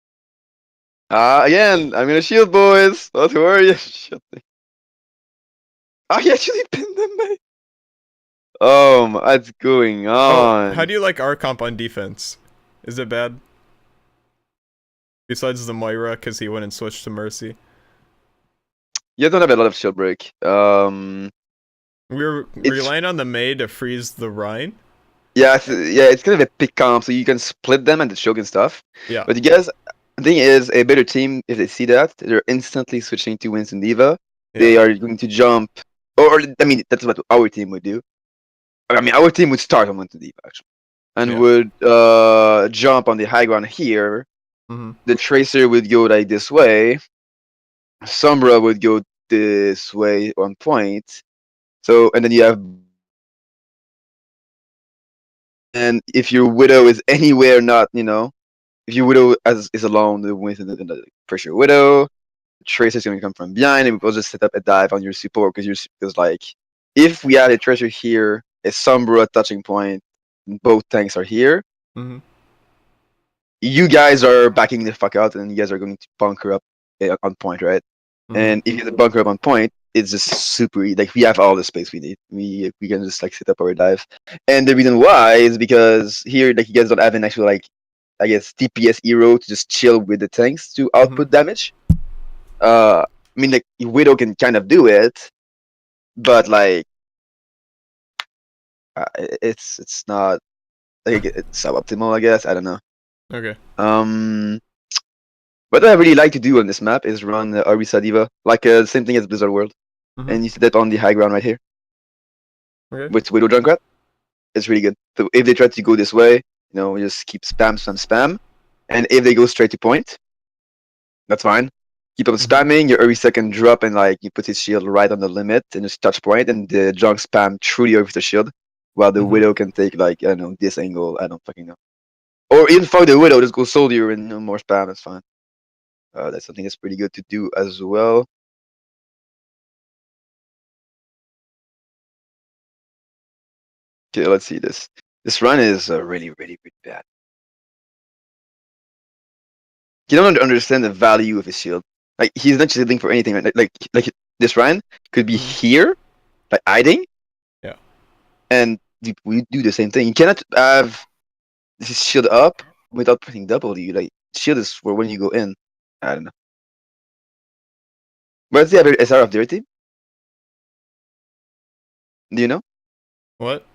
Again, I'm gonna shield, boys. Don't worry. Oh, he actually pinned them, mate. What's going on? Oh, how do you like our comp on defense? Is it bad? Besides the Moira, because he went and switched to Mercy. You don't have a lot of shield break. We're relying on the Mei to freeze the Rhine. Yeah, it's kind of a pick comp, so you can split them and the choke and stuff. Yeah. But you guys, the thing is, a better team, if they see that, they're instantly switching to Winston Diva. Yeah. They are going to jump, or I mean, that's what our team would do. I mean, our team would start on Winston Diva actually, and would jump on the high ground here. The Tracer would go like this way. Sombra would go this way on point. So, and then you have. And if your Widow is anywhere not, if your Widow is alone with the pressure Widow, the Tracer's going to come from behind, and we'll just set up a dive on your support because like, if we have a Tracer here, a Sombra touching point, both tanks are here. You guys are backing the fuck out, and you guys are going to bunker up on point, right? And if you have the bunker up on point, it's just super like we have all the space we need. We can just like set up our dive. And the reason why is because here like you guys don't have an actual like I guess DPS hero to just chill with the tanks to output damage. I mean like Widow can kind of do it, but like it's not like it's suboptimal, I guess. I don't know. Okay. What I really like to do on this map is run Orisa Diva, like same thing as Blizzard World. And you set that on the high ground right here. Okay. With Widow Junkrat. It's really good. So if they try to go this way, we just keep spam. And if they go straight to point, that's fine. Keep on spamming, your Orisa can drop and like you put his shield right on the limit and just touch point and the junk spam through the Orisa shield. While the Widow can take like, I don't know, this angle, I don't fucking know. Or even fuck the Widow, just go soldier and more spam, that's fine. That's something that's pretty good to do as well. Okay, let's see this. This run is really, really, really bad. You don't understand the value of his shield. Like he's not shielding for anything. Right? Like this run could be here, like hiding. Yeah. And we do the same thing. You cannot have his shield up without putting W. Like shield is for when you go in. I don't know. What's the average SR of their team? Do you know? What?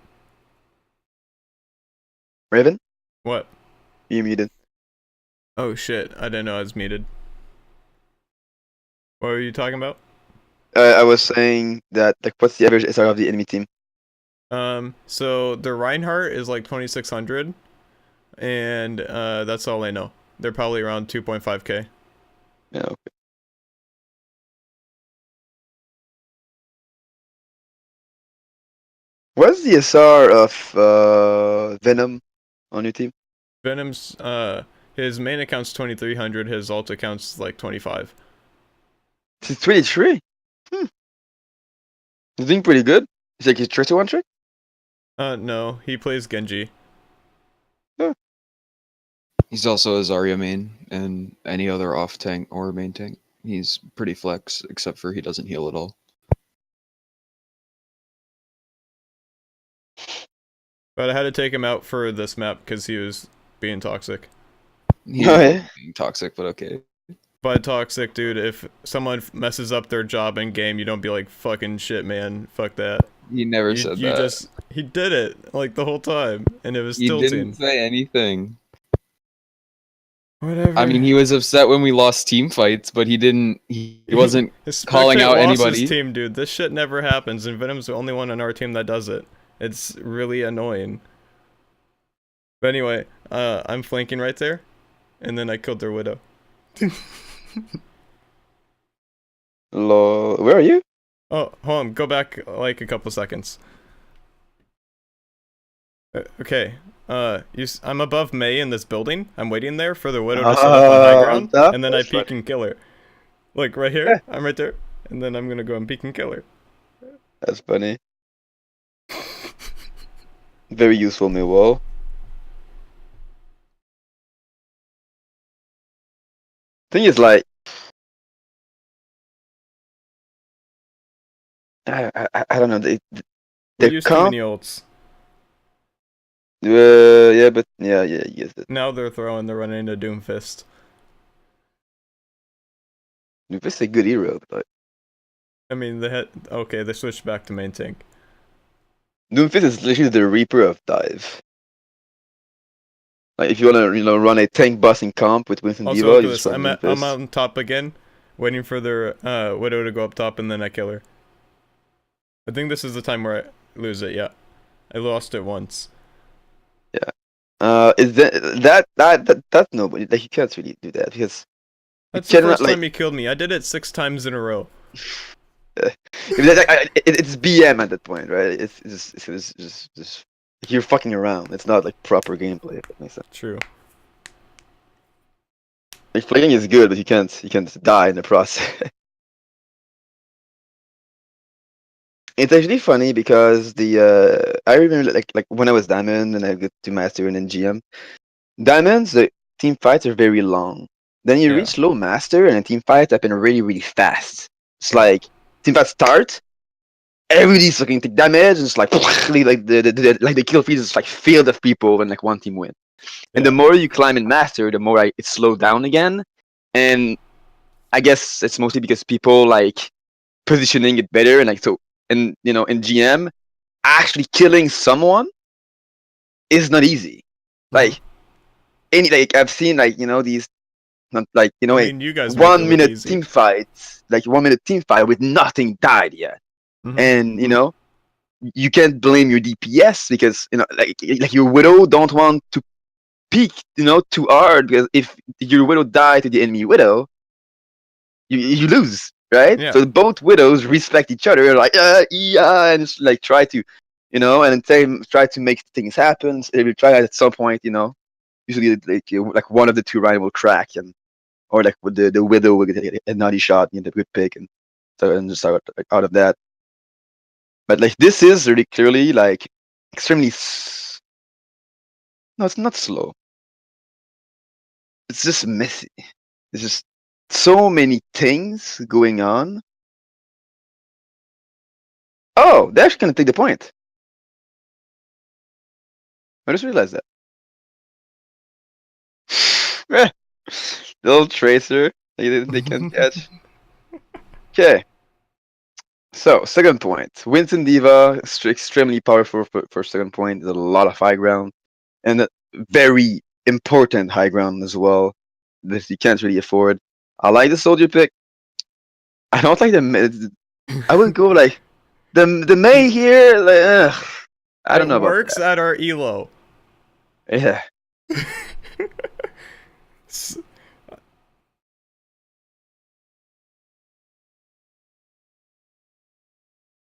Raven? What? You muted. Oh shit, I didn't know I was muted. What were you talking about? I was saying that, like, what's the average SR of the enemy team? So the Reinhardt is like 2600, and that's all I know. They're probably around 2.5k. Yeah. Okay. What's the SR of Venom on your team? Venom's his main account's 2300. His alt account's like 25. It's 23. He's doing pretty good. He's like his Tracer one trick. No, he plays Genji. Yeah. He's also a Zarya main, and any other off tank or main tank. He's pretty flex, except for he doesn't heal at all. But I had to take him out for this map because he was being toxic. He's being toxic, but okay. By toxic, dude, if someone messes up their job in game, you don't be like, fucking shit, man, fuck that. He never said that. He did it, like, the whole time, and it was He tilting. didn't say anything. Whatever. I mean, he was upset when we lost team fights, but he didn't. He wasn't calling out anybody. His team, dude. This shit never happens, and Venom's the only one on our team that does it. It's really annoying. But anyway, I'm flanking right there, and then I killed their widow. Lol. Where are you? Oh, hold on. Go back like a couple seconds. Okay. I'm above May in this building. I'm waiting there for the widow to set up on high ground, and then I peek and kill her. Like right here, I'm right there, and then I'm gonna go and peek and kill her. That's funny. Very useful, Millwall. Thing is, like, I don't know. They use too many ults. Yeah, but yes. Now they're running into Doomfist. Doomfist is a good hero, but I mean, they switched back to main tank. Doomfist is literally the Reaper of dive. Like if you wanna, run a tank busting comp with Winston Also, D.Va, you just run Doomfist. I'm on top again, waiting for their widow to go up top, and then I kill her. I think this is the time where I lose it. Yeah, I lost it once. Yeah. Is that's nobody? Like you can't really do that because that's the first time he killed me. I did it 6 times in a row. It's BM at that point, right? It's just you're fucking around. It's not like proper gameplay. If that makes sense. True. Like flanking is good, but you can't die in the process. It's actually funny because I remember like when I was Diamond and I got to Master and then GM. Diamonds, the team fights are very long. Then you reach low Master and the team fights happen really, really fast. It's like team fights start, everybody's looking to take damage, and it's like the kill feed is like filled of people and like one team win. And the more you climb in Master, the more it slowed down again. And I guess it's mostly because people like positioning it better and like so. And in GM, actually killing someone is not easy. Like I've seen these, not like I mean, you guys 1 minute team fights, like 1 minute team fight with nothing died yet, and you can't blame your DPS because like your widow don't want to peek too hard, because if your widow die to the enemy widow, you lose. Right? Yeah. So both widows respect each other, like and just like try to, and then try to make things happen. They will try at some point, usually like one of the two Ryan will crack, or like with the widow will get a naughty shot, the good pick, and so and just out of that. But like this is really clearly like extremely. No, it's not slow. It's just messy. It's just so many things going on. Oh, they're actually gonna take the point. I just realized that. Little tracer they can catch. Okay. So second point, Winston D.Va extremely powerful for second point. There's a lot of high ground, and a very important high ground as well that you can't really afford. I like the soldier pick. I don't like the. I would go like the May here. Like, I don't know It about works that. at our elo. Yeah.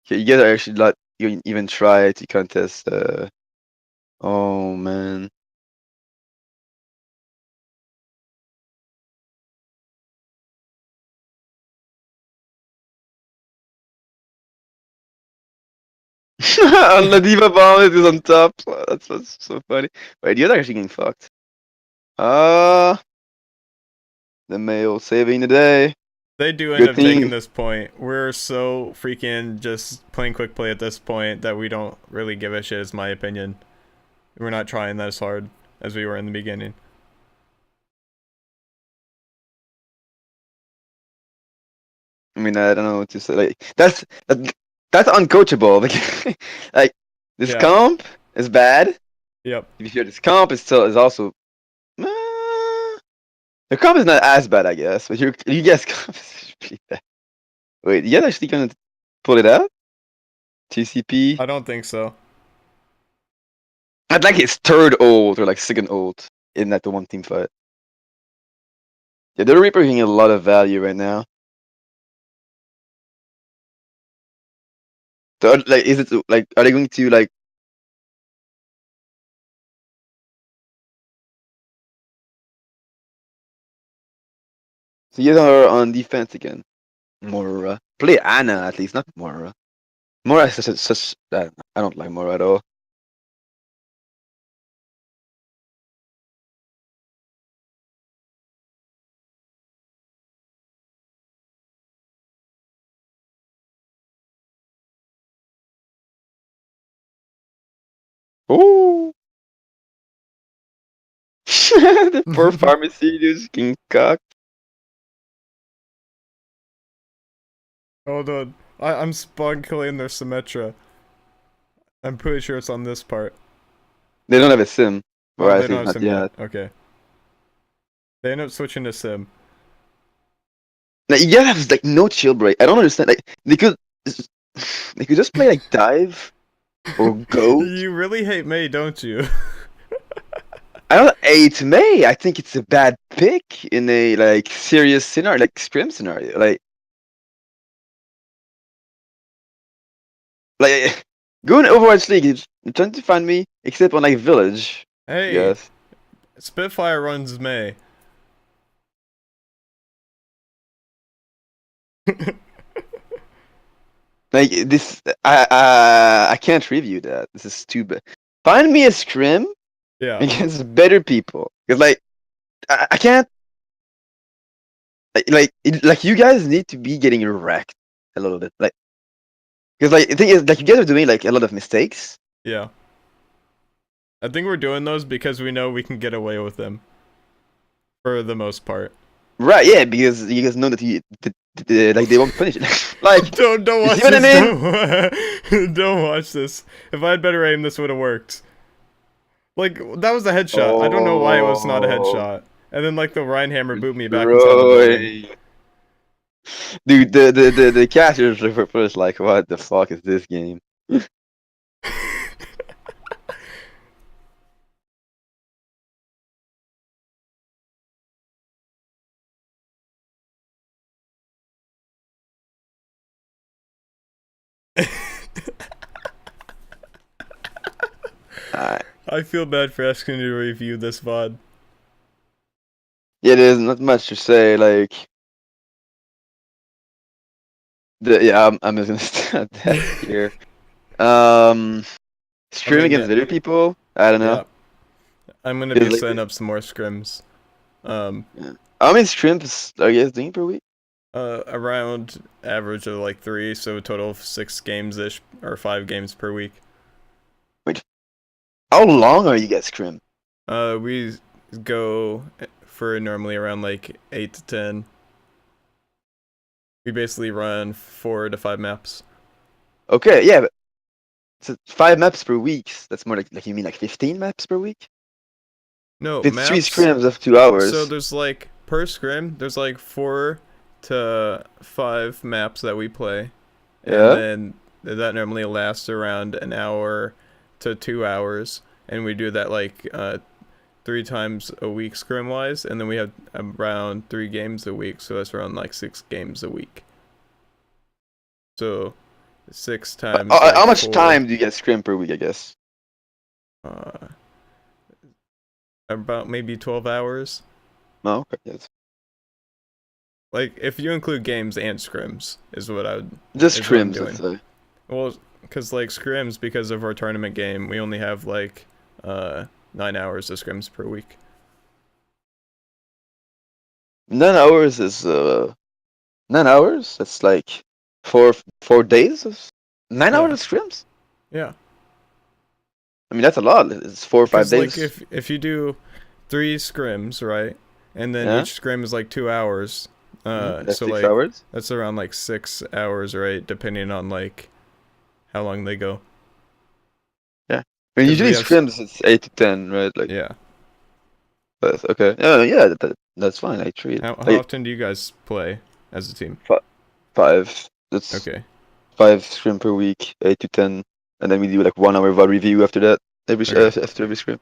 Okay, you guys are actually not even try to contest. Oh man. On the diva bomb, it is on top. That's what's so funny. Wait, you're actually getting fucked. The male saving the day. They do end Good up taking thing. this point. We're so freaking just playing quick play at this point that we don't really give a shit, is my opinion. We're not trying that as hard as we were in the beginning. I mean, I don't know what to say. Like that's uncoachable. Like this Yeah. comp is bad. Yep. If you this comp is also the comp is not as bad, I guess. But you guys comp is pretty bad. Wait, you guys actually gonna pull it out? TCP. I don't think so. I'd like his third ult or like second ult in that one team fight. Yeah, the Reaper getting a lot of value right now. So, like, is it like, are they going to like? So you are on defense again. Mora. Play Anna at least, not Mora. Mora is such that I don't like Mora at all. Oh, the poor pharmacy just getting cocked. Hold on. I'm sparkling their Symmetra. I'm pretty sure it's on this part. They don't have a sim, or Oh, at they don't least have not Sim yet. yet. Okay. They end up switching to Sim. Like, you gotta have like no chill break. I don't understand. Like they could just play like dive or goat. You really hate May, don't you? I don't hate May. I think it's a bad pick in a like serious scenario, like scrim scenario. Like go in Overwatch League. You're trying to find me, except on like Village. Hey, Yes. Spitfire runs May. Like this, I can't review that. This is too bad. Find me a scrim Yeah. against better people, because like I can't. Like you guys need to be getting wrecked a little bit, like because like the thing is like you guys are doing like a lot of mistakes. Yeah. I think we're doing those because we know we can get away with them. For the most part. Right? Yeah, because you guys know that like they won't punish it. Like don't watch see what this. I mean? Don't watch this. If I had better aim, this would have worked. Like that was a headshot. I don't know why it was not a headshot. And then like the Reinhammer boot me back inside the building. Dude, the casters were first like, what the fuck is this game? I feel bad for asking you to review this VOD. Yeah, there's not much to say. Like, I'm just gonna start that here. Scrim against other people. I don't know. Yeah. I'm gonna be like, setting up some more scrims. Yeah. How many scrims are you guys doing per week? Around average of like 3, so a total of 6 games ish or 5 games per week. Wait, how long are you guys scrim? We go for normally around like 8 to 10. We basically run 4 to 5 maps. Okay, yeah, but so 5 maps per week. That's more like you mean like 15 maps per week? No, It's maps. 3 scrims of 2 hours. So there's like per scrim, there's like 4 to 5 maps that we play, and then that normally lasts around an hour to 2 hours, and we do that like 3 times a week scrim wise, and then we have around 3 games a week, so that's around like 6 games a week. So 6 times. Like how much 4, time do you get scrim per week? I guess. About maybe 12 hours. No, okay. Yes. Like if you include games and scrims, is what I would. Just scrims, let's say. Well, because like scrims, because of our tournament game, we only have like 9 hours of scrims per week. 9 hours is 9 hours. That's like 4 days of 9 hours of scrims. Yeah. I mean that's a lot. It's 4 or 5 days. Like if you do 3 scrims, right, and then each scrim is like 2 hours. That's so 6 like hours? That's around like 6 hours, right, depending on like how long they go. Yeah. I mean usually scrims it's 8 to 10, right? Like yeah. But, okay. Yeah, that's fine. I treat. How often do you guys play as a team? 5. That's okay. 5 scrim per week, 8 to 10, and then we do like 1 hour VOD review after that. After every scrim.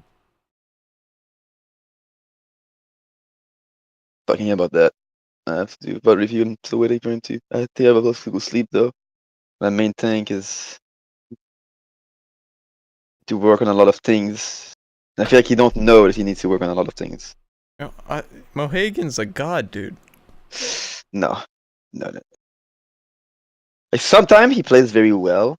Talking about that, I have to do VOD review until waiting for him to. I think I will go sleep though. My main thing is to work on a lot of things. And I feel like he don't know that he needs to work on a lot of things. Mohagan's a god, dude. No. Like sometimes he plays very well,